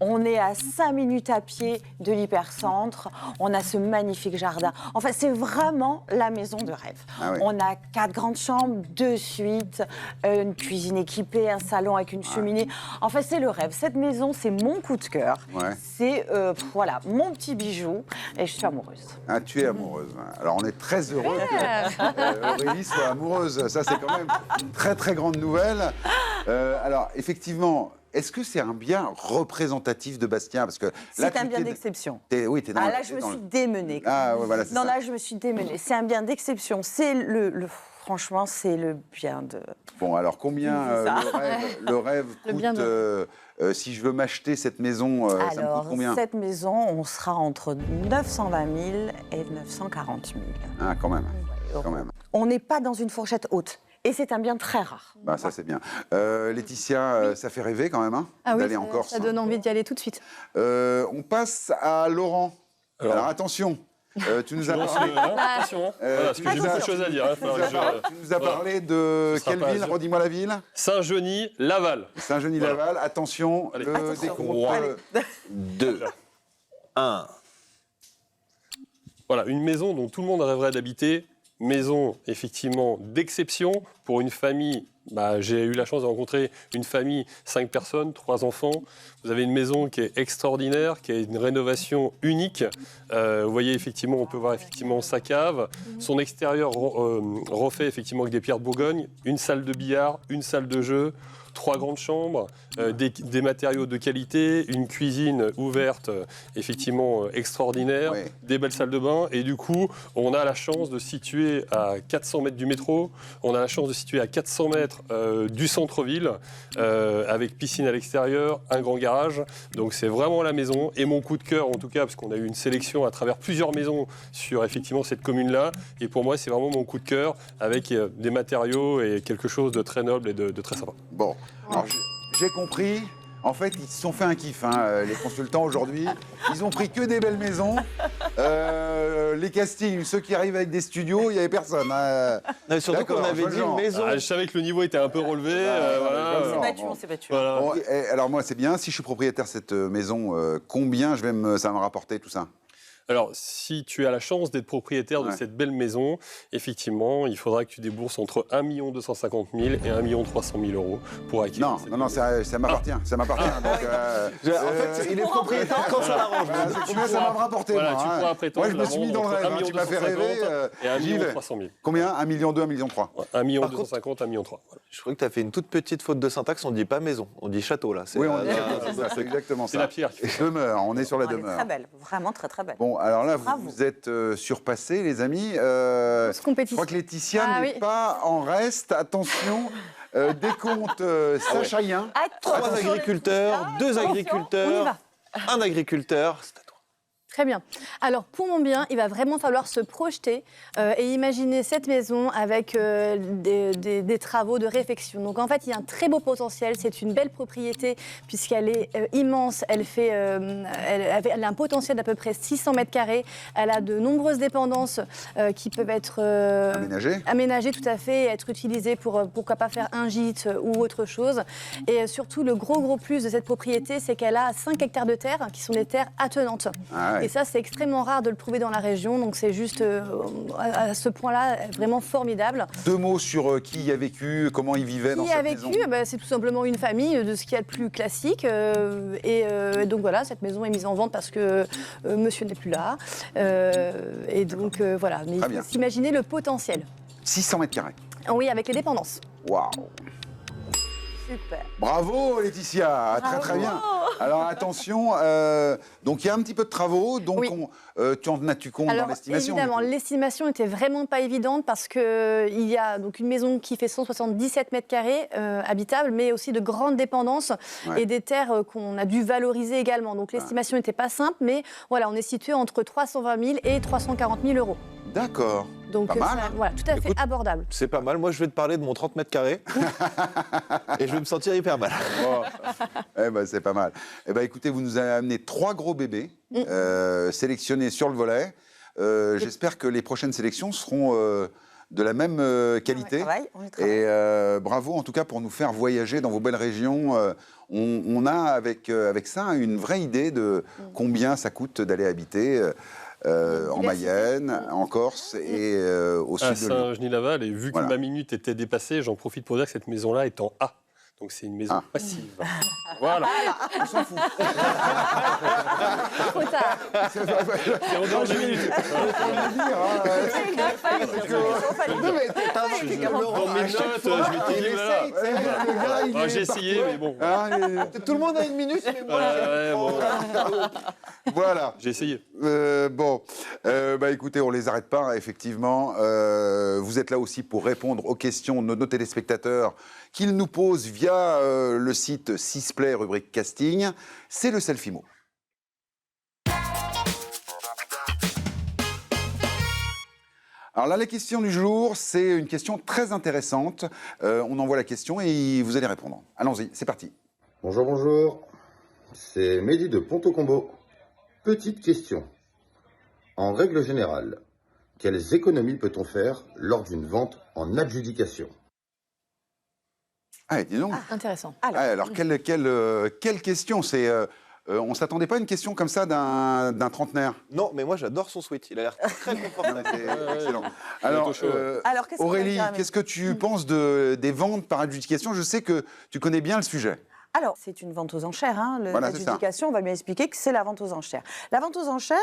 On est à 5 minutes à pied de l'hypercentre. On a ce magnifique jardin. Enfin, c'est vraiment la maison de rêve. On a 4 grandes chambres, 2 suites, une cuisine équipée, un salon avec une cheminée. Enfin, c'est le rêve. Cette maison, c'est mon coup de cœur. C'est voilà, mon petit bijou. Et je suis amoureuse. Ah, tu es amoureuse. Alors, on est très heureux que Aurélie soit amoureuse. Ça, c'est quand même une très, très grande nouvelle. Alors, effectivement... Est-ce que c'est un bien représentatif de Bastia? Parce que c'est un bien d'exception. Oui, t'es dans là, je me suis démenée. Ah, ouais, voilà, c'est ça. Là, je me suis démenée. C'est un bien d'exception. C'est franchement, c'est le bien de... Bon, alors, combien le rêve coûte si je veux m'acheter cette maison, ça me coûte combien? Cette maison, on sera entre 920 000 et 940 000. Ah, quand même. Quand même. On n'est pas dans une fourchette haute. Et c'est un bien très rare. Ça, c'est bien. Laetitia, ça fait rêver quand même d'aller en Corse. Ça donne envie d'y aller tout de suite. On passe à Laurent. Alors attention, tu nous as parlé... Attention, parce que j'ai beaucoup de choses à dire. Tu nous as parlé de quelle ville? Redis-moi la ville. Saint-Genis-Laval. Saint-Genis-Laval. Attention, le décompte. 2, 1. Voilà, une maison dont tout le monde rêverait d'habiter. Maison, effectivement, d'exception pour une famille. J'ai eu la chance de rencontrer une famille, 5 personnes, 3 enfants. Vous avez une maison qui est extraordinaire, qui a une rénovation unique. Vous voyez, effectivement, on peut voir effectivement sa cave. Son extérieur refait effectivement avec des pierres de Bourgogne. Une salle de billard, une salle de jeu, 3 grandes chambres, des matériaux de qualité, une cuisine ouverte, effectivement extraordinaire, Ouais. des belles salles de bain. Et du coup, on a la chance de situer à 400 mètres du métro, on a la chance de situer à 400 mètres du centre-ville, avec piscine à l'extérieur, un grand garage. Donc c'est vraiment la maison. Et mon coup de cœur, en tout cas, parce qu'on a eu une sélection à travers plusieurs maisons sur effectivement cette commune-là. Et pour moi, c'est vraiment mon coup de cœur, avec des matériaux et quelque chose de très noble et de très sympa. Bon, alors j'ai compris. En fait, ils se sont fait un kiff, hein, les consultants aujourd'hui. Ils ont pris que des belles maisons. Les castings, ceux qui arrivent avec des studios, il n'y avait personne. Non, mais surtout qu'on D'accord, avait je dit vois le maison. Je savais que le niveau était un peu relevé. voilà. On s'est battu, on s'est battu. Voilà. Bon, alors moi, c'est bien. Si je suis propriétaire de cette maison, combien ça va me rapporter tout ça? Alors, si tu as la chance d'être propriétaire de cette belle maison, effectivement, il faudra que tu débourses entre 1 250 000 et 1 300 000 euros pour acquérir. Non, ça m'appartient. Ça m'appartient. Donc, En fait, il est propriétaire quand ça l'arrange. voilà, si tu veux, ça va me rapporter. Voilà, moi, tu hein. pourras prétendre Moi, je me suis mis dans le rêve. Hein, tu m'as fait rêver. et 1 j'y vais. 300 000. Combien? 1,2 million, 1,3 million. 1 million Par 250, 1 million 3. Voilà. Je crois que tu as fait une toute petite faute de syntaxe. On dit pas maison, on dit château là. Oui, c'est exactement C'est ça. la pierre. Demeure, on est sur la Elle est demeure. très belle, vraiment très très belle. Bon, alors là, Bravo. vous êtes surpassés, les amis. Grosse Je compétition. crois que Laetitia Ah n'est oui. pas en reste. Attention, décompte sacharien. Trois agriculteurs, deux On y agriculteurs, va. un agriculteur. C'est à toi. Très bien. Alors, pour mon bien, il va vraiment falloir se projeter et imaginer cette maison avec des travaux de réfection. Donc, en fait, il y a un très beau potentiel. C'est une belle propriété puisqu'elle est immense. Elle a un potentiel d'à peu près 600 mètres carrés. Elle a de nombreuses dépendances qui peuvent être aménagées, tout à fait, et être utilisées pour, pourquoi pas, faire un gîte ou autre chose. Et surtout, le gros plus de cette propriété, c'est qu'elle a 5 hectares de terre qui sont des terres attenantes. Ah ouais. Et ça, c'est extrêmement rare de le trouver dans la région, donc c'est juste à ce point-là vraiment formidable. 2 mots sur qui y a vécu, comment il vivait dans Qui a cette vécu maison. C'est tout simplement une famille de ce qu'il y a de plus classique. Et donc voilà, cette maison est mise en vente parce que monsieur n'est plus là. Et donc voilà, mais il Très bien. faut s'imaginer le potentiel. 600 mètres carrés. Oui, avec les dépendances. Waouh. Super. Bravo Laetitia, très bien. Alors attention, donc il y a un petit peu de travaux, donc Oui. tu en as-tu compte dans Alors l'estimation? évidemment, l'estimation n'était vraiment pas évidente parce qu'il y a donc une maison qui fait 177 mètres carrés habitables, mais aussi de grandes dépendances et des terres qu'on a dû valoriser également. Donc l'estimation n'était pas simple, mais voilà, on est situé entre 320 000 et 340 000 euros. D'accord. Donc Pas mal, ça, hein. voilà, tout à fait Écoute, abordable. C'est pas mal. Moi, je vais te parler de mon 30 mètres carrés. Et je vais me sentir hyper mal. Bon. Eh ben, c'est pas mal. Eh ben, écoutez, vous nous avez amené 3 gros bébés sélectionnés sur le volet. J'espère que les prochaines sélections seront de la même qualité. On y travaille. Et bravo en tout cas pour nous faire voyager dans vos belles régions. On a avec ça une vraie idée de combien ça coûte d'aller habiter en Mayenne, en Corse et au À sud de Lyon. Saint-Genis-Laval, et vu que Voilà. ma minute était dépassée, j'en profite pour dire que cette maison-là est en A. Donc c'est une maison passive. Voilà. On s'en fout. Trop tard. C'est encore 2 minutes. Dans mes notes, je m'étais dit, voilà. J'ai essayé, mais bon. Tout le monde a une minute, mais moi, Ouais, bon. Voilà. J'ai essayé. Bon, bah écoutez, on les arrête pas, effectivement. Vous êtes là aussi pour répondre aux questions de nos téléspectateurs qu'ils nous posent via le site Sisplay, rubrique casting. C'est le Selfie-Mot. Alors là, la question du jour, c'est une question très intéressante. On envoie la question et vous allez répondre. Allons-y, c'est parti. Bonjour, bonjour. C'est Mehdi de Ponto-Combo. Petite question. En règle générale, quelles économies peut-on faire lors d'une vente en adjudication? Ah, dis donc. Intéressant. Alors, quelle question? C'est, on ne s'attendait pas à une question comme ça d'un trentenaire. Non, mais moi, j'adore son sweat. Il a l'air très confortable. Excellent. Alors, Alors, qu'est-ce qu'on va Aurélie, dire, qu'est-ce que tu penses des ventes par adjudication? Je sais que tu connais bien le sujet. Alors, c'est une vente aux enchères. Hein. Voilà, c'est ça. L'adjudication, on va bien expliquer que c'est la vente aux enchères. La vente aux enchères,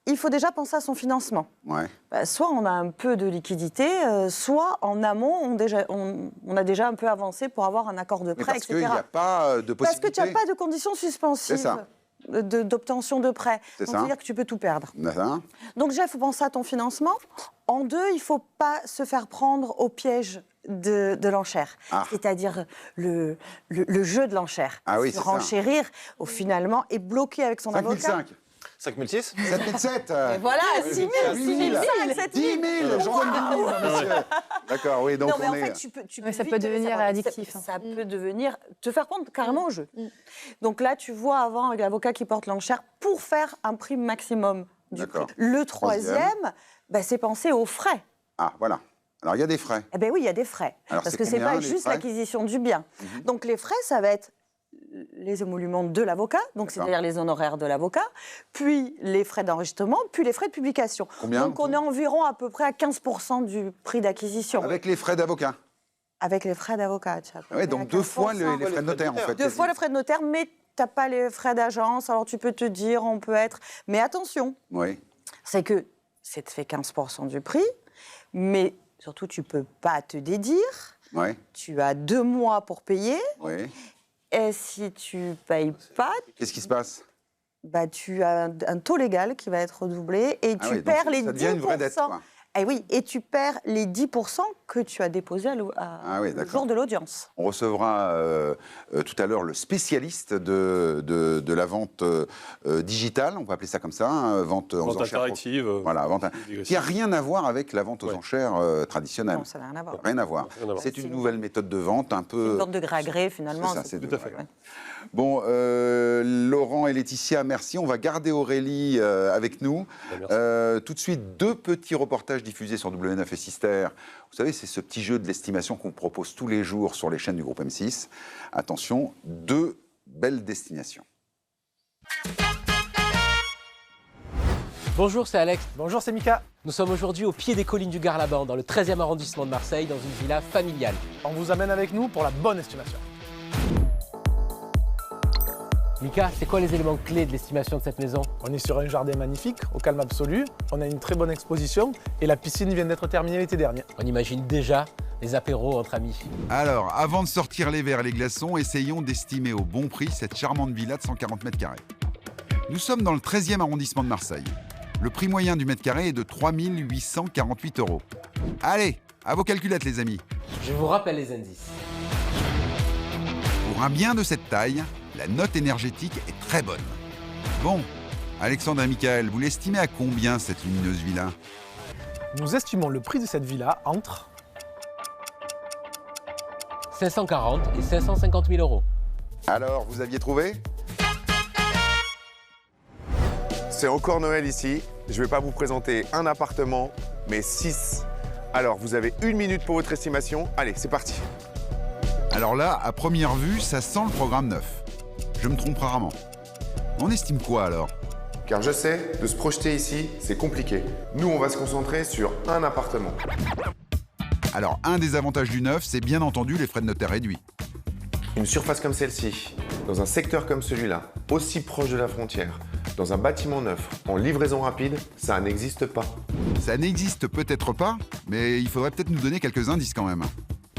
il faut déjà penser à son financement. Ouais. Soit on a un peu de liquidité, soit en amont, on a déjà un peu avancé pour avoir un accord de Mais prêt, parce etc. qu'il n'y a pas de Parce que possibilité. tu n'as pas de conditions suspensives C'est ça. d'obtention de prêt. C'est Donc, ça. c'est-à-dire que tu peux tout perdre. D'accord. Donc déjà, il faut penser à ton financement. En deux, il ne faut pas se faire prendre au piège de l'enchère. Ah. C'est-à-dire le jeu de l'enchère. Ah oui, Se c'est ça. renchérir, finalement, est bloqué avec son avocat. 5005. 5006 7007. Et voilà, 6 000, 6 000, 7 000. 10 000, j'en donne 10 000, monsieur. D'accord, oui, donc Non, mais on en est... fait, tu peux Ouais, ça vite peut devenir savoir- addictif. Ça peut devenir, te faire prendre carrément au jeu. Donc là, tu vois avant avec l'avocat qui porte l'enchère pour faire un prix maximum du prix. D'accord. Le troisième, c'est penser aux frais. Ah, voilà. Alors, il y a des frais. Eh bien oui, il y a des frais. Alors, Parce c'est que c'est combien, pas les juste frais l'acquisition du bien. Donc les frais, ça va être les émoluments de l'avocat, donc D'accord. c'est-à-dire les honoraires de l'avocat, puis les frais d'enregistrement, puis les frais de publication. Combien, donc on est environ à peu près à 15% du prix d'acquisition. Avec les frais d'avocat. Avec les frais d'avocat. tu as à peu Oui, près donc à 2 fois 15%. les frais de notaire, en fait. Deux fois les frais de notaire, mais tu n'as pas les frais d'agence, alors tu peux te dire, on peut être... Mais attention, Oui. c'est que ça te fait 15% du prix, mais surtout, tu ne peux pas te dédire. Oui. Tu as 2 mois pour payer. Oui. Et si tu ne payes pas, Qu'est-ce qui se passe? tu as un taux légal qui va être redoublé et Ah tu oui, donc perds les 10%. ça devient une vraie dette, quoi. Et oui, et tu perds les 10% que tu as déposés Ah oui, le d'accord. jour de l'audience. On recevra tout à l'heure le spécialiste de la vente digitale, on peut appeler ça comme ça, hein, vente aux Vente enchères. interactive. Voilà, vente qui n'a rien à voir avec la vente aux enchères traditionnelle. Non, ça n'a rien à voir. Rien à voir. Rien à voir. C'est une nouvelle méthode de vente un C'est peu... une vente de gré à gré, finalement. C'est ça, c'est tout de à fait. gré. Bon, Laurent et Laetitia, merci. On va garder Aurélie avec nous. Merci. Tout de suite, 2 petits reportages diffusés sur W9 et Sister. Vous savez, c'est ce petit jeu de l'estimation qu'on propose tous les jours sur les chaînes du groupe M6. Attention, 2 belles destinations. Bonjour, c'est Alex. Bonjour, c'est Mika. Nous sommes aujourd'hui au pied des collines du Garlaban, dans le 13e arrondissement de Marseille, dans une villa familiale. On vous amène avec nous pour la bonne estimation. Mika, c'est quoi les éléments clés de l'estimation de cette maison? On est sur un jardin magnifique, au calme absolu. On a une très bonne exposition et la piscine vient d'être terminée l'été dernier. On imagine déjà les apéros entre amis. Alors, avant de sortir les verres et les glaçons, essayons d'estimer au bon prix cette charmante villa de 140 mètres carrés. Nous sommes dans le 13e arrondissement de Marseille. Le prix moyen du mètre carré est de 3 848 €. Allez, à vos calculettes les amis. Je vous rappelle les indices. Pour un bien de cette taille, la note énergétique est très bonne. Bon, Alexandre et Michael, vous l'estimez à combien cette lumineuse villa? Nous estimons le prix de cette villa entre 540 et 550 000 €. Alors, vous aviez trouvé? C'est encore Noël ici. Je ne vais pas vous présenter un appartement, mais 6. Alors, vous avez 1 minute pour votre estimation. Allez, c'est parti. Alors là, à première vue, ça sent le programme 9. Je me trompe rarement. On estime quoi alors? Car je sais, de se projeter ici, c'est compliqué. Nous, on va se concentrer sur un appartement. Alors, un des avantages du neuf, c'est bien entendu les frais de notaire réduits. Une surface comme celle-ci, dans un secteur comme celui-là, aussi proche de la frontière, dans un bâtiment neuf, en livraison rapide, ça n'existe pas. Ça n'existe peut-être pas, mais il faudrait peut-être nous donner quelques indices quand même.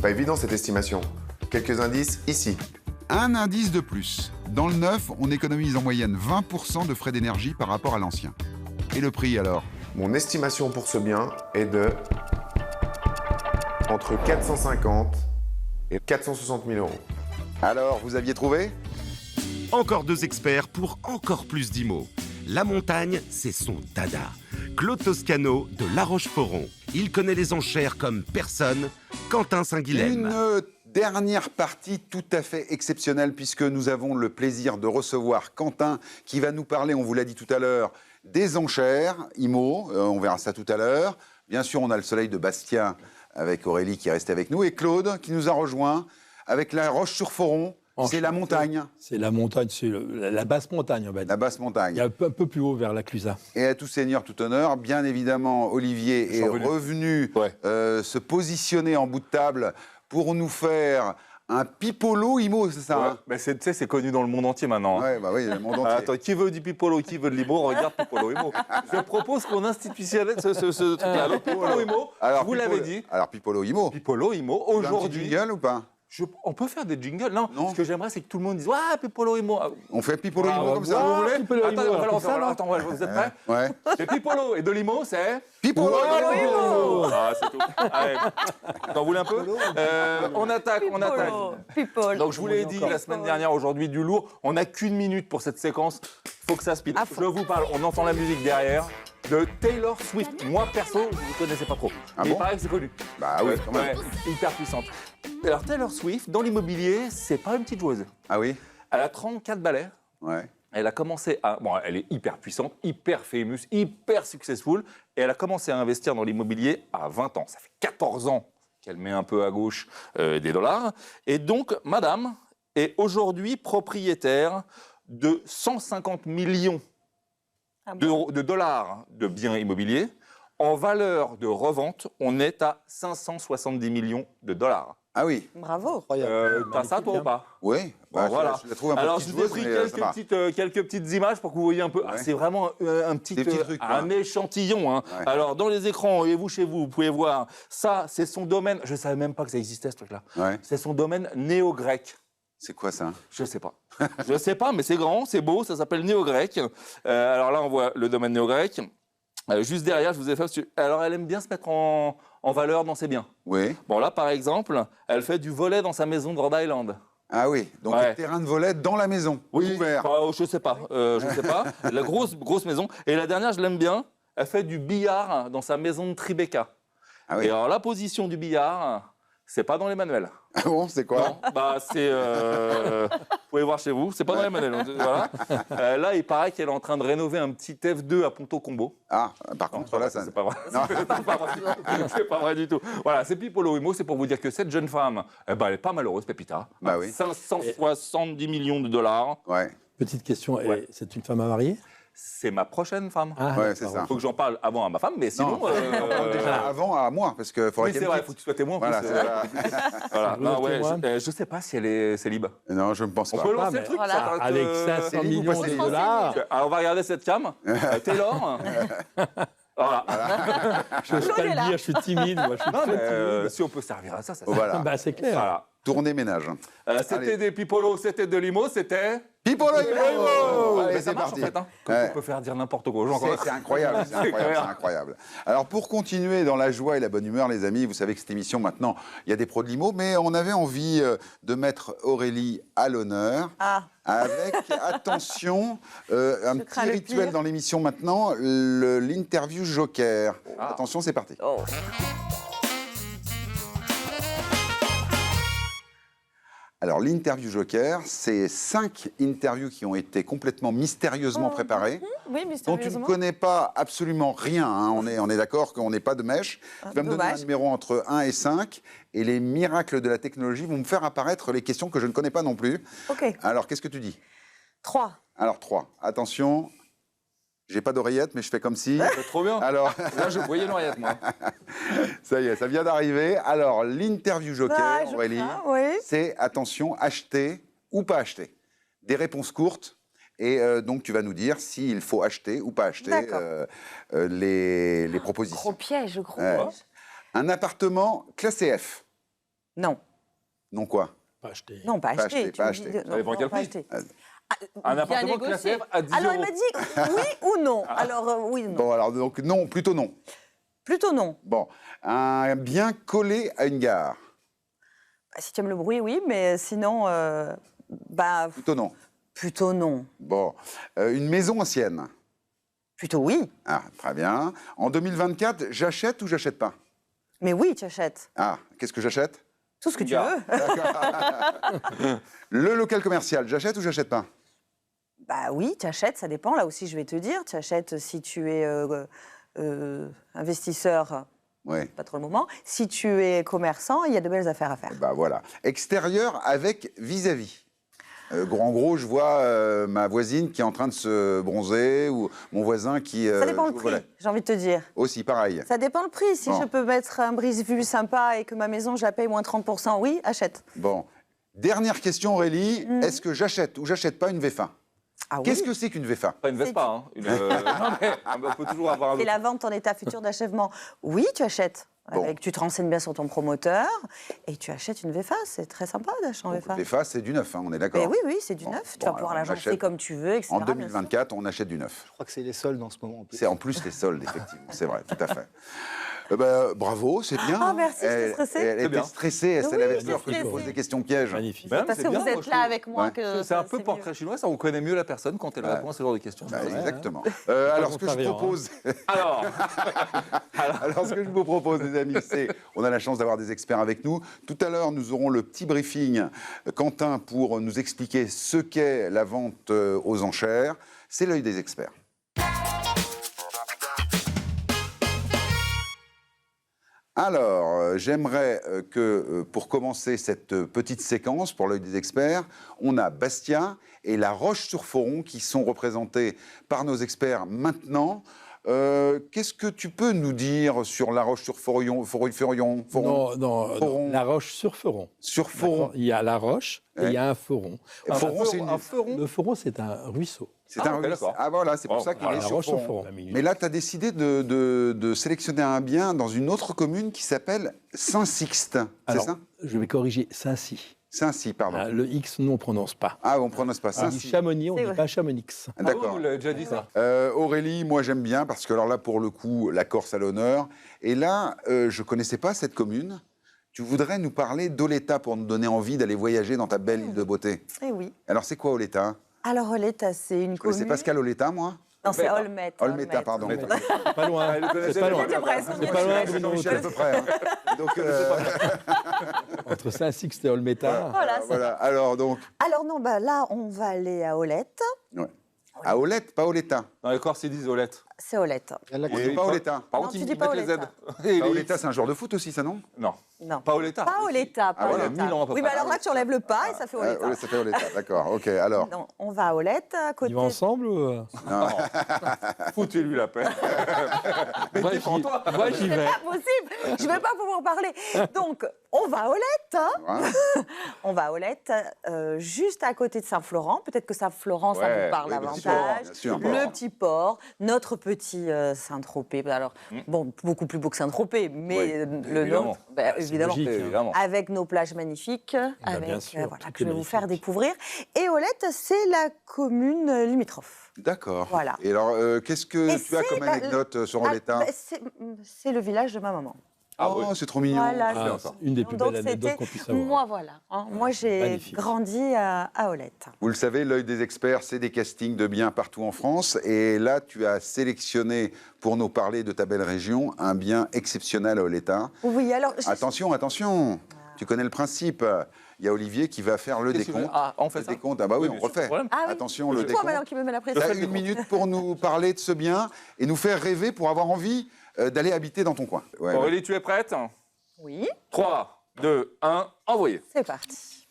Pas évident cette estimation. Quelques indices ici. Un indice de plus. Dans le neuf, on économise en moyenne 20% de frais d'énergie par rapport à l'ancien. Et le prix alors? Mon estimation pour ce bien est de entre 450 et 460 000 €. Alors, vous aviez trouvé? Encore 2 experts pour encore plus d'IMO. La montagne, c'est son dada. Claude Toscano de La Rochefoucauld. Il connaît les enchères comme personne. Quentin Saint-Guilhem. Une dernière partie tout à fait exceptionnelle puisque nous avons le plaisir de recevoir Quentin qui va nous parler, on vous l'a dit tout à l'heure, des enchères IMO. On verra ça tout à l'heure. Bien sûr, on a le soleil de Bastia avec Aurélie qui est restée avec nous et Claude qui nous a rejoint avec la Roche-sur-Foron. C'est la montagne. C'est la montagne, c'est la basse montagne, on va dire. La basse montagne. Il y a un peu plus haut vers la Clusaz. Et à tout seigneur, tout honneur, bien évidemment, Olivier est revenu se positionner en bout de table pour nous faire Un Pipolo Imo, c'est ça Ouais, hein mais tu sais, c'est connu dans le monde entier maintenant. Hein. Ouais, bah oui, le monde entier. Attends, qui veut du Pipolo, qui veut de l'Imo, regarde Pipolo Imo. Je propose qu'on institutionnalise ce truc-là. Alors, Pipolo Imo, Alors, vous l'avez dit. Alors, Pipolo Imo. Pipolo Imo, Tu veux un petit aujourd'hui. jingle ou pas On peut faire des jingles. Non, ce que j'aimerais, c'est que tout le monde dise ouais, Pipolo Imo. On fait Pipolo Ah, Imo comme ça. Vous voulez Pipolo Attends, Imo, on va le comme ça, refaire. non Attends, vous êtes prêts Ouais. C'est Pipolo et de Limo, c'est Pipolo Imo. Ah, c'est tout. Allez. T'en voulais un peu On attaque. People. Donc, je vous l'ai dit la semaine dernière, aujourd'hui, du lourd. On n'a qu'une minute pour cette séquence. Faut que ça speed. Je vous parle, on entend la musique derrière, de Taylor Swift. Moi, perso, vous ne connaissez pas trop. Ah mais bon il paraît que c'est connu. Bah oui, quand même. Ouais, hyper puissante. Alors, Taylor Swift, dans l'immobilier, c'est pas une petite joueuse. Ah oui Elle a 34 balais. Ouais. Elle a commencé à... Bon, elle est hyper puissante, hyper famous, hyper successful. Et elle a commencé à investir dans l'immobilier à 20 ans. Ça fait 14 ans qu'elle met un peu à gauche des dollars. Et donc, madame est aujourd'hui propriétaire de 150 millions de dollars de biens immobiliers. En valeur de revente, on est à 570 millions de dollars. Ah oui. Bravo. T'as ça, toi, ou pas? Oui. Bon, Bah, voilà. je la trouve un peu Alors, petite je vous ai joueuse, pris mais ça va. quelques petites images pour que vous voyez un peu. Ah, c'est vraiment un petit trucs, un échantillon. Hein. Ouais. Alors, dans les écrans, et vous chez vous, vous pouvez voir, ça, c'est son domaine. Je ne savais même pas que ça existait, ce truc-là. Ouais. C'est son domaine néo-grec. C'est quoi ça? Je sais pas. Je sais pas, mais c'est grand, c'est beau, ça s'appelle néo-grec. Alors là, on voit le domaine néo-grec. Juste derrière, je vous ai fait... Alors, elle aime bien se mettre en valeur dans ses biens. Oui. Bon, là, par exemple, elle fait du volley dans sa maison de Rhode Island. Ah oui, donc Ouais. le terrain de volley dans la maison, ouvert. Je sais pas, La grosse maison. Et la dernière, je l'aime bien, elle fait du billard dans sa maison de Tribeca. Ah oui. Et alors, la position du billard, c'est pas dans les manuels. Ah bon, c'est quoi? Non, bah c'est... vous pouvez voir chez vous, c'est pas dans les manuels. Voilà. Là, il paraît qu'elle est en train de rénover un petit F2 à Ponto Combo. Ah, par contre, là, ça... C'est pas vrai. Non. C'est pas vrai du tout. C'est pas vrai du tout. Voilà, c'est Pipolo Imo, c'est pour vous dire que cette jeune femme, elle est pas malheureuse, Pépita. Bah oui. 570 millions de dollars. Ouais. Petite question, Ouais. c'est une femme à marier? C'est ma prochaine femme. Ah, Ouais, c'est ça. Il faut que j'en parle avant à ma femme, mais sinon... Non, déjà avant à moi, parce qu'il faudrait Oui, c'est qu'elle vrai, me il faut quitte. que tu sois témoin. en Voilà, plus, c'est ça. Voilà. Vous Non, êtes ouais, témoin je sais pas si elle est célib. Non, je ne pense On pas. peut lancer mais le truc, voilà. ça va être, Avec 500 Céline, vous millions passez- de dollars, Alors, on va regarder cette cam. Taylor. Voilà. je n'ose pas le dire, je suis timide. Moi, je suis Non, très mais timide. si on peut servir à ça, ça Voilà. Bah, c'est clair. Voilà. Tournée ménage. C'était Allez. des Pipolo, c'était de Limo, c'était... Pipolo Imo. Allez, Mais ça c'est marche parti. en fait, hein. Comme Ouais. on peut faire dire n'importe quoi aux gens. C'est incroyable, c'est incroyable, c'est incroyable. Alors pour continuer dans la joie et la bonne humeur, les amis, vous savez que cette émission maintenant, il y a des pros de l'IMO, mais on avait envie de mettre Aurélie à l'honneur. Ah. Avec, attention, un crains petit le rituel pire. dans l'émission maintenant, l'interview joker. Attention, c'est parti. Oh. Alors, l'interview joker, c'est 5 interviews qui ont été complètement mystérieusement préparées, Oui, dont tu ne mystérieusement. connais pas absolument rien. Hein. On est d'accord qu'on n'est pas de mèche. Tu vas me donner un Dommage. numéro entre 1 et 5, et les miracles de la technologie vont me faire apparaître les questions que je ne connais pas non plus. Ok. Alors, qu'est-ce que tu dis? 3. Alors, 3. Attention, j'ai pas d'oreillette, mais je fais comme si. C'est trop bien. Alors, Là, je voyais l'oreillette, moi. ça y est, ça vient d'arriver. Alors, l'interview joker, Ah, je Aurélie, crains, oui. c'est, attention, acheter ou pas acheter. Des réponses courtes. Et donc, tu vas nous dire s'il faut acheter ou pas acheter D'accord. les Gros propositions. piège, gros Ouais. piège. Un appartement classé F. Non. Non quoi? Pas acheté. Non, pas Pas acheter. acheter, tu pas me acheter. dis- Ça non, dépend non, quel pas prix. acheter. Un Bien appartement négocié. classé à 10 Alors, il euros. m'a dit oui ou non. Alors, oui ou non. Bon, alors, donc, non, plutôt non. Plutôt non. Bon, un bien collé à une gare. Bah, si tu aimes le bruit, oui, mais sinon, bah, Plutôt non. plutôt non. Bon, une maison ancienne. Plutôt oui. Ah, très bien. En 2024, j'achète ou j'achète pas? Mais oui, tu achètes. Ah, qu'est-ce que j'achète? Tout ce que tu Gare. veux. Le local commercial, j'achète ou j'achète pas? Bah oui, tu achètes, ça dépend. Là aussi, je vais te dire. Tu achètes si tu es investisseur, Oui. pas trop le moment. Si tu es commerçant, il y a de belles affaires à faire. Bah voilà. Extérieur avec vis-à-vis. En gros, je vois ma voisine qui est en train de se bronzer ou mon voisin qui. Ça dépend le joue au prix, volet. j'ai envie de te dire. Aussi, pareil. Ça dépend le prix. Si Bon. je peux mettre un brise-vue sympa et que ma maison, je la paye moins 30%, oui, achète. Bon. Dernière question, Aurélie. Est-ce que j'achète ou j'achète pas une VF1 Ah oui. Qu'est-ce que c'est qu'une VF1 Pas une Vespa, hein. Non, mais on peut toujours avoir un C'est la vente en état futur d'achèvement. Oui, tu achètes. Bon. Tu te renseignes bien sur ton promoteur et tu achètes une VFA. C'est très sympa d'acheter en VFA. VFA, c'est du neuf, hein, on est d'accord. Oui, c'est du neuf. Tu vas pouvoir l'agencer comme tu veux, etc. En 2024, on achète du neuf. Je crois que c'est les soldes en ce moment. C'est en plus les soldes, effectivement. C'est vrai, tout à fait. Bravo, c'est bien. Ah, merci, j'étais stressée. Elle était stressée, Oui, elle avait j'étais peur que je stressée. pose des questions pièges. Magnifique. C'est parce que vous êtes là avec moi que. C'est un peu portrait chinois, ça, on connaît mieux la personne quand elle répond à ce genre de questions. Exactement. Alors, ce que je propose. Alors, ce que je vous propose, les amis, c'est. On a la chance d'avoir des experts avec nous. Tout à l'heure, nous aurons le petit briefing, Quentin, pour nous expliquer ce qu'est la vente aux enchères. C'est l'œil des experts. Alors, j'aimerais que, pour commencer cette petite séquence, pour l'œil des experts, on a Bastia et La Roche-sur-Foron qui sont représentés par nos experts maintenant. Qu'est-ce que tu peux nous dire sur La Roche-sur-Foron? Non, La Roche-sur-Foron. Sur Foron. Il y a La Roche et il y a un Foron. Foron, c'est une... Le Foron, c'est un ruisseau. C'est un ruisseau. Ah voilà, c'est pour ça qu'il est sur Foron. Mais là, tu as décidé de sélectionner un bien dans une autre commune qui s'appelle Saint-Sixte. C'est ça? Je vais corriger Saint-Cy. Saint-Cy, pardon. Le X, nous, on ne prononce pas. Ah, on ne prononce pas On dit Saint-Cy. Chamonix, on ne dit pas Chamonix. D'accord. vous l'avez déjà dit ça. Aurélie, moi j'aime bien parce que alors là, pour le coup, la Corse à l'honneur. Et là, je ne connaissais pas cette commune. Tu voudrais nous parler d'Oleta pour nous donner envie d'aller voyager dans ta belle île de beauté. Eh oui. Alors, c'est quoi Oleta? Alors, Oleta, c'est une commune. C'est Pascal Oleta, moi? Non, c'est Olmet. Olmeta, pardon. C'est pas loin. C'est pas loin. C'est pas loin, Bruno. Je suis à peu près. Hein. Donc, Entre Saint-Sixte et Olmeta. Voilà. Alors, donc. Alors, non, là, on va aller à Olette. Ouais. À Olette, pas Oleta. Dans les Corses, ils disent Olette. C'est Olette. On dit pas Oleta. Par Non, contre, tu ils dis pas mettent les Oleta. Z. Oleta, c'est un joueur de foot aussi, ça, non? Non. Non. Pas Oleta. Pas Oleta. Ah, voilà, 1000 ans à peu Oui, près. mais alors là, tu enlèves le pas et ça fait Oleta. Ça fait Oleta, d'accord. Ok, alors. Non, on va à Olette, à côté. Ils vont ensemble ou... Foutez-lui la paix. Moi, j'y vais. C'est pas possible. Je vais pas pouvoir parler. Donc, on va à Olette. Hein. On va à Olette, juste à côté de Saint-Florent. Peut-être que Saint-Florent, ça vous parle davantage. Le petit port, notre petit Saint-Tropez. Alors, bon, beaucoup plus beau que Saint-Tropez, mais le nom, évidemment. Évidemment. Avec nos plages magnifiques, bien sûr, voilà, que je vais vous faire découvrir. Et Olette, c'est la commune limitrophe. D'accord. Voilà. Et alors, qu'est-ce que tu as comme anecdote sur Oleta? C'est le village de ma maman. Ah oh, c'est trop mignon. Voilà, une des plus donc belles anecdotes qu'on puisse avoir. Moi, voilà. Hein, moi, j'ai Magnifique. grandi à Olette. Vous le savez, l'œil des experts, c'est des castings de biens partout en France. Et là, tu as sélectionné, pour nous parler de ta belle région, un bien exceptionnel à Oleta. Oui, alors... Attention, attention. Tu connais le principe. Il y a Olivier qui va faire le décompte. Ah, on fait ça. Décompte. Ah bah oui, on refait. Ah oui. Attention, le C'est toi décompte. maintenant qui me met la pression. Tu as une minute pour nous parler de ce bien et nous faire rêver pour avoir envie d'aller habiter dans ton coin. Ouais, Aurélie, tu es prête? Oui. 3, 2, 1, envoyez. C'est parti.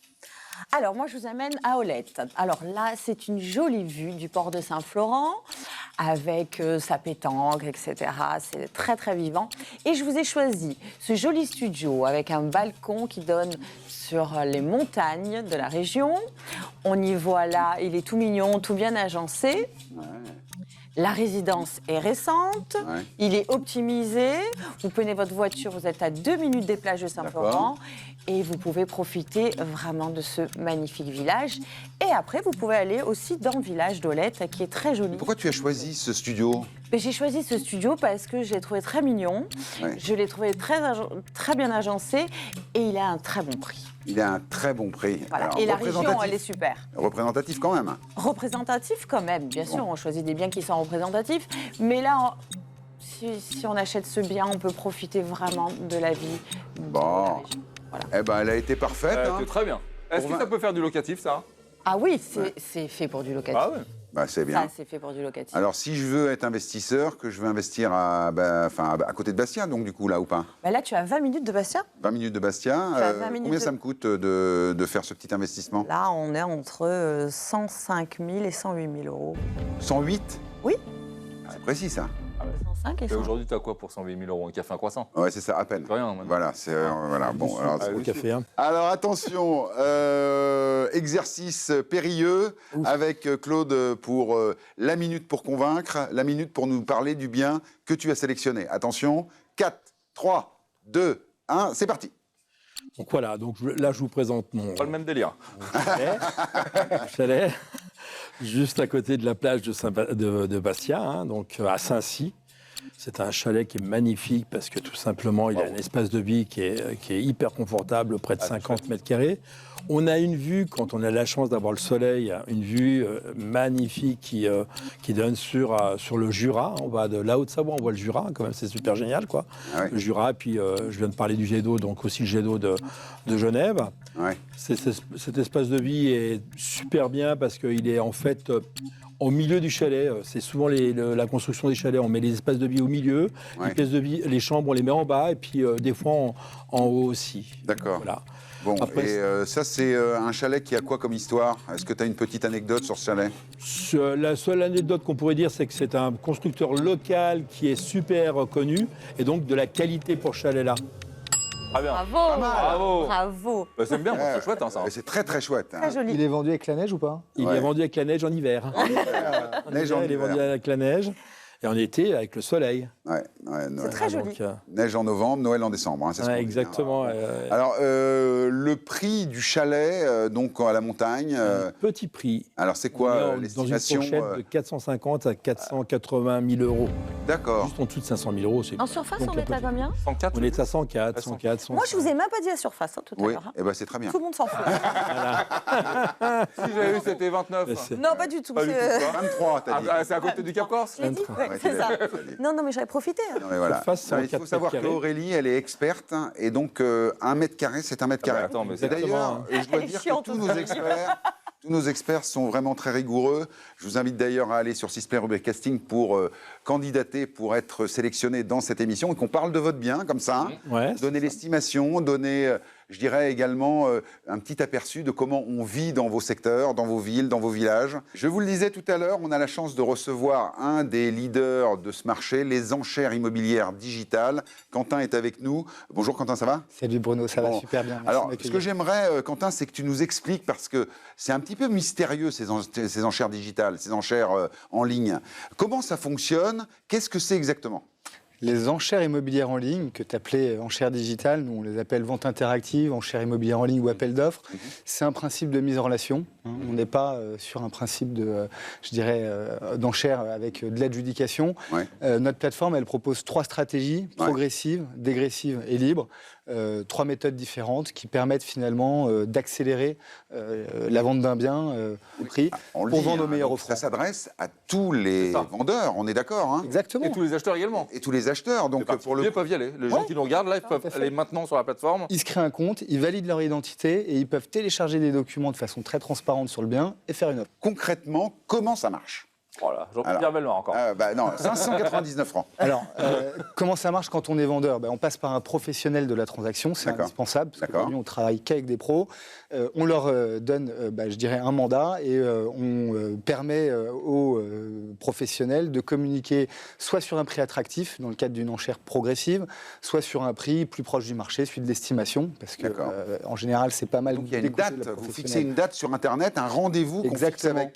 Alors, moi, je vous amène à Olette. Alors là, c'est une jolie vue du port de Saint-Florent, avec sa pétanque, etc. C'est très, très vivant. Et je vous ai choisi ce joli studio avec un balcon qui donne sur les montagnes de la région. On y voit là, il est tout mignon, tout bien agencé. La résidence est récente, il est optimisé. Vous prenez votre voiture, vous êtes à 2 minutes des plages de Saint-Florent et vous pouvez profiter vraiment de ce magnifique village. Et après, vous pouvez aller aussi dans le village d'Olette qui est très joli. Pourquoi tu as choisi ce studio? J'ai choisi ce studio parce que je l'ai trouvé très mignon, je l'ai trouvé très bien agencé et il a un très bon prix. Il a un très bon prix. Voilà. Alors, Et la région, elle est super. Représentatif quand même. Représentatif quand même, bien sûr, on choisit des biens qui sont représentatifs. Mais là, si on achète ce bien, on peut profiter vraiment de la vie de la région. Voilà. Eh ben, elle a été parfaite. C'est très bien. Est-ce que ça peut faire du locatif, ça? Ah oui, c'est fait pour du locatif. Ah ouais. Bah, c'est bien. Ça, c'est fait pour du locatif. Alors, si je veux être investisseur, que je veux investir à côté de Bastia, donc du coup, là ou pas? Là, tu as 20 minutes de Bastia. 20 minutes de Bastia. Tu as 20 minutes Combien ça me coûte de faire ce petit investissement? Là, on est entre 105 000 et 108 000 euros. 108? Oui. C'est précis, ça. 205 et Et 100. aujourd'hui, t'as quoi pour 108 000 €? Un café, un croissant? Ouais, c'est ça, à peine. Rien, maintenant. Voilà, c'est voilà. Bon, alors, Au café, hein. alors attention, exercice périlleux avec Claude pour la minute pour convaincre, la minute pour nous parler du bien que tu as sélectionné. Attention, 4, 3, 2, 1, c'est parti. Donc voilà, donc là je vous présente mon Pas le même délire. chalet, juste à côté de la plage de Bastia, hein, donc à Saint-Cy. C'est un chalet qui est magnifique parce que tout simplement, il a un espace de vie qui est hyper confortable, près de 50 mètres carrés. On a une vue, quand on a la chance d'avoir le soleil, une vue magnifique qui donne sur le Jura. On va de la Haute-Savoie, on voit le Jura, quand même, c'est super génial, quoi. Ah ouais. Le Jura, puis je viens de parler du jet d'eau, donc aussi le jet d'eau de Genève. Ouais. Cet espace de vie est super bien parce qu'il est en fait au milieu du chalet. C'est souvent la construction des chalets, on met les espaces de vie au milieu, Ouais. les pièces de vie, les chambres, on les met en bas, et puis des fois en haut aussi. D'accord. Voilà. Bon, Après, et ça, c'est un chalet qui a quoi comme histoire? Est-ce que tu as une petite anecdote sur ce chalet? La seule anecdote qu'on pourrait dire, c'est que c'est un constructeur local qui est super connu, et donc de la qualité pour ce chalet-là. Très bien. Bravo. Bravo. Bravo. Bah, c'est bien, moi, c'est chouette, hein, ça. C'est très très chouette. hein. Très joli. Il est vendu avec la neige ou pas? Il est vendu avec la neige en hiver. En Neige hiver, en il est hiver. vendu avec la neige, et en été avec le soleil. Ouais, Noël. très joli. Donc, Neige en novembre, Noël en décembre. hein, c'est ce ouais, qu'on dit, exactement. hein. Alors, le prix du chalet, donc à la montagne, Petit prix. alors c'est On est quoi dans une l'estimation fourchette de 450 à 480 000 €. D'accord. Juste en dessous de 500 000 €. C'est En surface, donc on la est à petite- combien? 104. On est à 104, 104, 105. Moi, je vous ai même pas dit la surface tout à Oui, l'heure. hein. et ben c'est très bien. Tout le monde s'en fout. Si j'avais eu, c'était 29. Non, pas du tout. Pas du tout, c'est- quoi. 23, t'as dit. Ah, c'est à côté du Cap Corse? Je l'ai dit, ouais, Ouais, c'est tu ça. l'as dit. Non, non, mais j'avais profité. hein. Non, mais voilà. Surface, Non, il 104 faut savoir mètres carrés. qu'Aurélie, elle est experte, hein, et donc 1 mètre carré, c'est 1 mètre Ah bah carré. attends, mais Et c'est d'ailleurs, je dois Elle est dire que chiante, tous aussi. nos experts sont vraiment très rigoureux. Je vous invite d'ailleurs à aller sur Sisplay Rubrique Casting pour candidater, pour être sélectionné dans cette émission et qu'on parle de votre bien, comme ça. hein. Ouais. Donner l'estimation, donner, je dirais également, un petit aperçu de comment on vit dans vos secteurs, dans vos villes, dans vos villages. Je vous le disais tout à l'heure, on a la chance de recevoir un des leaders de ce marché, les enchères immobilières digitales. Quentin est avec nous. Bonjour Quentin, ça va? Salut Bruno, ça va Bon. super bien. Merci Alors, de ce m'accueillir. que j'aimerais, Quentin, c'est que tu nous expliques, parce que c'est un petit peu mystérieux, ces enchères digitales, ces enchères en ligne. Comment ça fonctionne? Qu'est-ce que c'est exactement? Les enchères immobilières en ligne, que tu appelais enchères digitales, nous on les appelle vente interactive, enchères immobilières en ligne ou appel d'offres, c'est un principe de mise en relation. hein. On n'est pas sur un principe de, je dirais, d'enchères avec de l'adjudication. Ouais. Notre plateforme, elle propose 3 stratégies, progressives, dégressives et libres. 3 méthodes différentes qui permettent finalement d'accélérer la vente d'un bien au prix On le pour dit, vendre au hein, meilleur donc offre. ça s'adresse à tous les vendeurs, on est d'accord, hein? Exactement. Et tous les acheteurs également. Et tous les acheteurs. Donc, pour le Ils peuvent y aller. Les gens qui nous regardent, là, ils peuvent aller maintenant sur la plateforme. Ils se créent un compte, ils valident leur identité et ils peuvent télécharger des documents de façon très transparente sur le bien et faire une offre. Concrètement, comment ça marche? Voilà, Jean-Pierre Bellemare encore. Non, 599 francs. Alors, comment ça marche quand on est vendeur? On passe par un professionnel de la transaction, c'est D'accord. indispensable, parce D'accord. qu'aujourd'hui on travaille qu'avec des pros. On leur donne, je dirais, un mandat et on permet aux professionnels de communiquer soit sur un prix attractif, dans le cadre d'une enchère progressive, soit sur un prix plus proche du marché, celui de l'estimation, parce que en général c'est pas mal. Donc il y a une d'écouter date, le vous fixez professionnel. une date sur Internet, un rendez-vous qu'on fixe Exactement.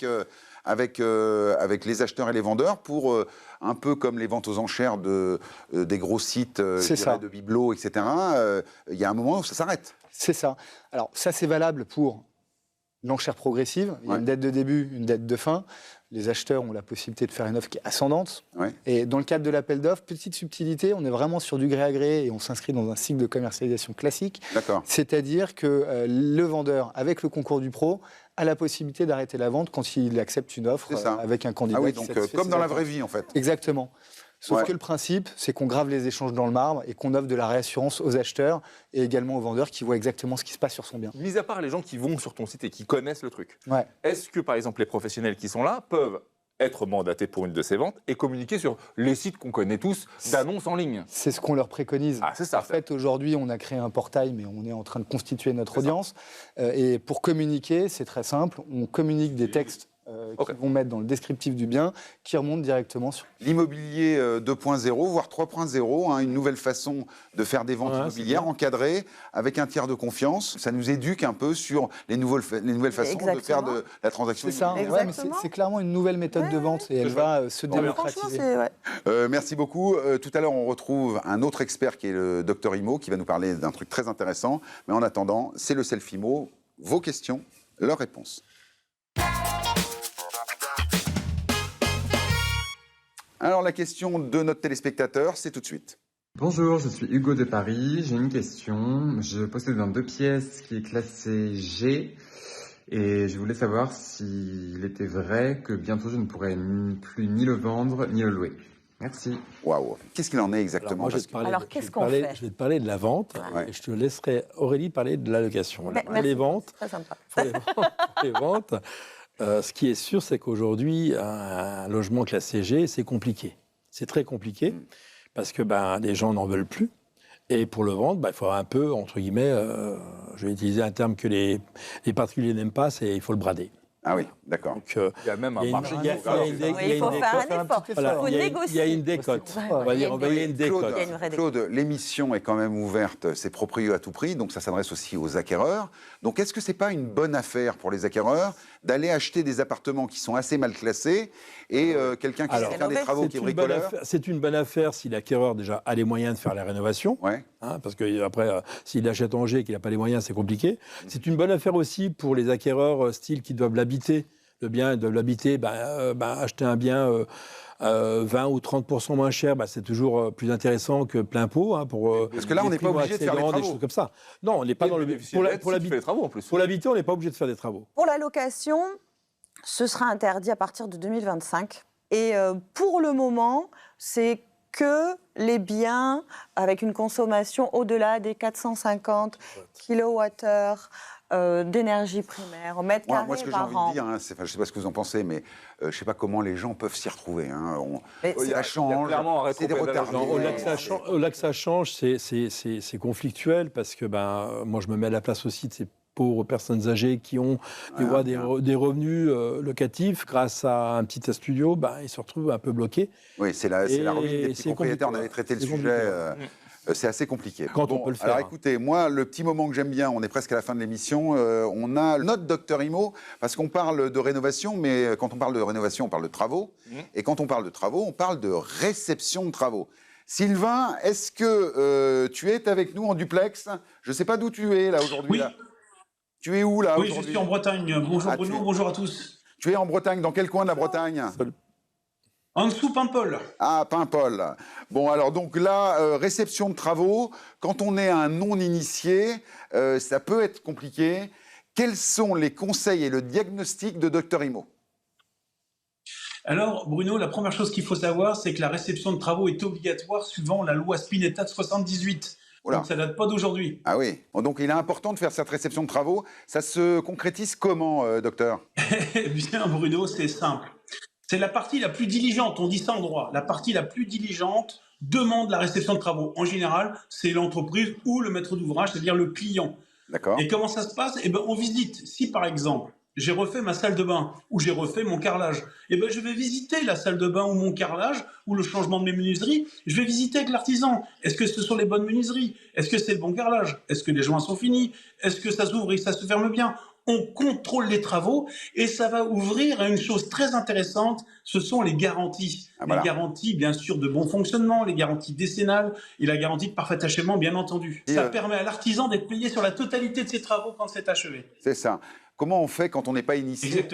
avec les acheteurs et les vendeurs pour, un peu comme les ventes aux enchères des gros sites C'est ça. de bibelots, etc. Il y a un moment où ça s'arrête. C'est ça. Alors ça, c'est valable pour l'enchère progressive. Il y a une date de début, une date de fin. Les acheteurs ont la possibilité de faire une offre qui est ascendante. Ouais. Et dans le cadre de l'appel d'offres, petite subtilité, on est vraiment sur du gré à gré et on s'inscrit dans un cycle de commercialisation classique. D'accord. C'est-à-dire que le vendeur, avec le concours du pro, a la possibilité d'arrêter la vente quand il accepte une offre C'est ça. avec un candidat. Ah oui, qui donc satisfait comme ses dans la attentes. vraie vie, en fait. Exactement. Sauf Ouais. que le principe, c'est qu'on grave les échanges dans le marbre et qu'on offre de la réassurance aux acheteurs et également aux vendeurs qui voient exactement ce qui se passe sur son bien. Mis à part les gens qui vont sur ton site et qui connaissent le truc, Ouais. est-ce que, par exemple, les professionnels qui sont là peuvent être mandatés pour une de ces ventes et communiquer sur les sites qu'on connaît tous d'annonces en ligne? C'est ce qu'on leur préconise. Ah, c'est ça. En fait, aujourd'hui, on a créé un portail, mais on est en train de constituer notre audience. Et pour communiquer, c'est très simple. On communique des textes qu'ils vont mettre dans le descriptif du bien, qui remonte directement sur... L'immobilier 2.0, voire 3.0, une nouvelle façon de faire des ventes immobilières encadrées, avec un tiers de confiance. Ça nous éduque un peu sur les nouvelles façons de faire de la transaction immobilière. C'est ça, mais c'est clairement une nouvelle méthode de vente et elle va se démocratiser. Merci beaucoup. Tout à l'heure, on retrouve un autre expert qui est le docteur Imo, qui va nous parler d'un truc très intéressant. Mais en attendant, c'est le Self-Imo. Vos questions, leurs réponses. Alors, la question de notre téléspectateur, c'est tout de suite. Bonjour, je suis Hugo de Paris. J'ai une question. Je possède un 2 pièces qui est classé G. Et je voulais savoir s'il était vrai que bientôt je ne pourrais plus ni le vendre ni le louer. Merci. Waouh. Qu'est-ce qu'il en est exactement? Alors, qu'est-ce qu'on fait? Je vais te parler de la vente et je te laisserai, Aurélie, parler de la location. Les ventes, très sympa. Les ventes, ce qui est sûr, c'est qu'aujourd'hui, un logement classé G, c'est compliqué. C'est très compliqué parce que les gens n'en veulent plus. Et pour le vendre, il faut un peu, entre guillemets, je vais utiliser un terme que les particuliers n'aiment pas, c'est il faut le brader. Ah oui, d'accord. Il y a même un marché. Il faut faire un effort. Il faut négocier. Il y a une décote. On va dire il y a une décote. Claude, l'émission est quand même ouverte, c'est Proprio à tout prix, donc ça s'adresse aussi aux acquéreurs. Donc est-ce que c'est pas une bonne affaire pour les acquéreurs d'aller acheter des appartements qui sont assez mal classés et quelqu'un qui sait faire des travaux, qui est bricoleur? C'est une bonne affaire si l'acquéreur déjà a les moyens de faire la rénovation. Parce que après, s'il achète Angers et qu'il n'a pas les moyens, c'est compliqué. C'est une bonne affaire aussi pour les acquéreurs style qui doivent l'habiter. Le bien, ils doivent l'habiter, acheter un bien 20 ou 30% moins cher, c'est toujours plus intéressant que plein pot. Parce que là, on n'est pas obligé de faire les travaux. Des choses comme ça. Non, on n'est pas dans le... Pour l'habiter, on n'est pas obligé de faire des travaux. Pour la location, ce sera interdit à partir de 2025. Et pour le moment, c'est que les biens avec une consommation au-delà des 450 kWh d'énergie primaire au mètre carré par an. Moi, ce que j'ai envie de dire, je ne sais pas ce que vous en pensez, mais je ne sais pas comment les gens peuvent s'y retrouver. Ça change, c'est des retardés. Au-delà que ça change, c'est conflictuel parce que moi, je me mets à la place aussi de ces pauvres personnes âgées qui ont des revenus locatifs grâce à un petit studio, ils se retrouvent un peu bloqués. Oui, c'est la ruine des petits propriétaires. On avait traité le sujet. C'est assez compliqué. On peut le faire. Alors écoutez, moi, le petit moment que j'aime bien, on est presque à la fin de l'émission, on a notre docteur Imo, parce qu'on parle de rénovation, mais quand on parle de rénovation, on parle de travaux. Et quand on parle de travaux, on parle de réception de travaux. Sylvain, est-ce que tu es avec nous en duplex? Je ne sais pas d'où tu es là aujourd'hui. Oui. Tu es où là aujourd'hui? Oui, je suis en Bretagne. Bonjour Bruno, bonjour à tous. Tu es en Bretagne, dans quel coin de la Bretagne? En dessous, Paimpol. Ah, Paimpol. Bon, alors donc là, réception de travaux, quand on est un non-initié, ça peut être compliqué. Quels sont les conseils et le diagnostic de Dr Imo? Alors, Bruno, la première chose qu'il faut savoir, c'est que la réception de travaux est obligatoire suivant la loi Spinetta de 78. Donc ça ne date pas d'aujourd'hui. Ah oui. Donc il est important de faire cette réception de travaux. Ça se concrétise comment, docteur? Eh bien, Bruno, c'est simple. C'est la partie la plus diligente, on dit ça en droit. La partie la plus diligente demande la réception de travaux. En général, c'est l'entreprise ou le maître d'ouvrage, c'est-à-dire le client. D'accord. Et comment ça se passe? Eh bien, on visite. Si, par exemple, j'ai refait ma salle de bain ou j'ai refait mon carrelage, eh bien, je vais visiter la salle de bain ou mon carrelage ou le changement de mes menuiseries. Je vais visiter avec l'artisan. Est-ce que ce sont les bonnes menuiseries? Est-ce que c'est le bon carrelage? Est-ce que les joints sont finis? Est-ce que ça s'ouvre et ça se ferme bien? On contrôle les travaux et ça va ouvrir à une chose très intéressante, ce sont les garanties. Les garanties, bien sûr, de bon fonctionnement, les garanties décennales et la garantie de parfait achèvement, bien entendu. Ça permet à l'artisan d'être payé sur la totalité de ses travaux quand c'est achevé. C'est ça. Comment on fait quand on n'est pas initié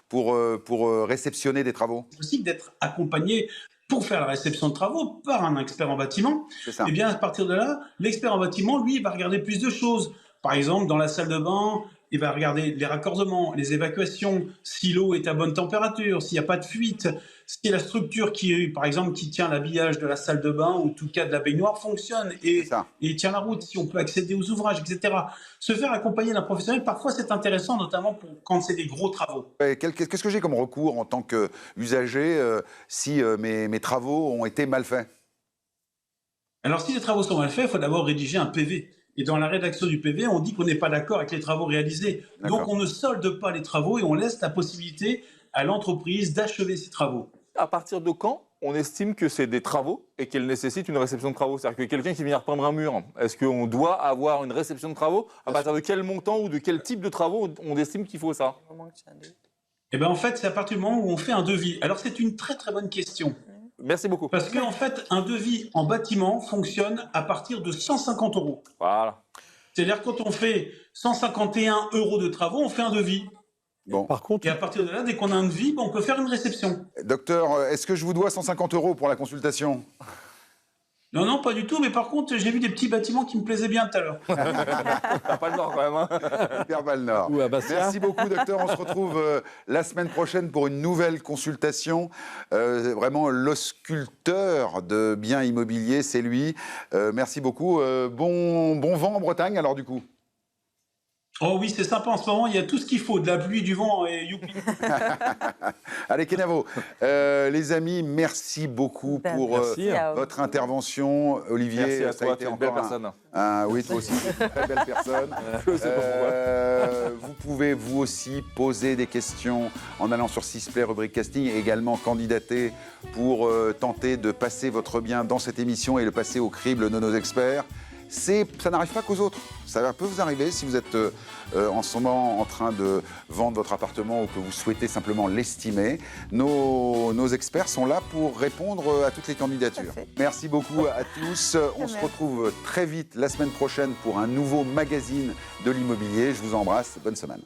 pour réceptionner des travaux? C'est possible d'être accompagné pour faire la réception de travaux par un expert en bâtiment. Et bien, à partir de là, l'expert en bâtiment, lui, va regarder plus de choses. Par exemple, dans la salle de bain, il va regarder les raccordements, les évacuations, si l'eau est à bonne température, s'il n'y a pas de fuite, si la structure qui, par exemple, qui tient l'habillage de la salle de bain ou tout cas de la baignoire fonctionne et tient la route, si on peut accéder aux ouvrages, etc. Se faire accompagner d'un professionnel, parfois c'est intéressant, notamment quand c'est des gros travaux. Qu'est-ce que j'ai comme recours en tant qu'usager si mes travaux ont été mal faits? Alors si les travaux sont mal faits, il faut d'abord rédiger un PV. Et dans la rédaction du PV, on dit qu'on n'est pas d'accord avec les travaux réalisés. Donc on ne solde pas les travaux et on laisse la possibilité à l'entreprise d'achever ses travaux. À partir de quand on estime que c'est des travaux et qu'elles nécessitent une réception de travaux? C'est-à-dire que quelqu'un qui vient repeindre un mur, est-ce qu'on doit avoir une réception de travaux? À partir de quel montant ou de quel type de travaux on estime qu'il faut ça? Eh bien, en fait, c'est à partir du moment où on fait un devis. Alors, c'est une très très bonne question. Merci beaucoup. Parce qu'en fait, un devis en bâtiment fonctionne à partir de 150 €. Voilà. C'est-à-dire, quand on fait 151 € de travaux, on fait un devis. Bon. Par contre, Et à partir de là, dès qu'on a un devis, on peut faire une réception. Docteur, est-ce que je vous dois 150 € pour la consultation? Non, non, pas du tout. Mais par contre, j'ai vu des petits bâtiments qui me plaisaient bien tout à l'heure. T'as pas le nord quand même. Hein. Hyper Val Nord. Ou à Bastia. Merci beaucoup, docteur. On se retrouve la semaine prochaine pour une nouvelle consultation. Vraiment, l'ausculteur de biens immobiliers, c'est lui. Merci beaucoup. Bon vent en Bretagne, alors, du coup. Oh oui, c'est sympa en ce moment. Il y a tout ce qu'il faut. De la pluie, du vent et youpi. Allez, Kenavo. Les amis, merci beaucoup pour votre intervention. Olivier, Merci à ça a toi, été tu es une encore belle personne. oui, toi aussi, une très belle personne. Je sais pas pourquoi. Vous pouvez vous aussi poser des questions en allant sur Sisplay, rubrique casting, et également candidater pour tenter de passer votre bien dans cette émission et le passer au crible de nos experts. Ça n'arrive pas qu'aux autres. Ça peut vous arriver si vous êtes en ce moment en train de vendre votre appartement ou que vous souhaitez simplement l'estimer. Nos experts sont là pour répondre à toutes les candidatures. Merci beaucoup à tous. On se retrouve très vite la semaine prochaine pour un nouveau magazine de l'immobilier. Je vous embrasse. Bonne semaine.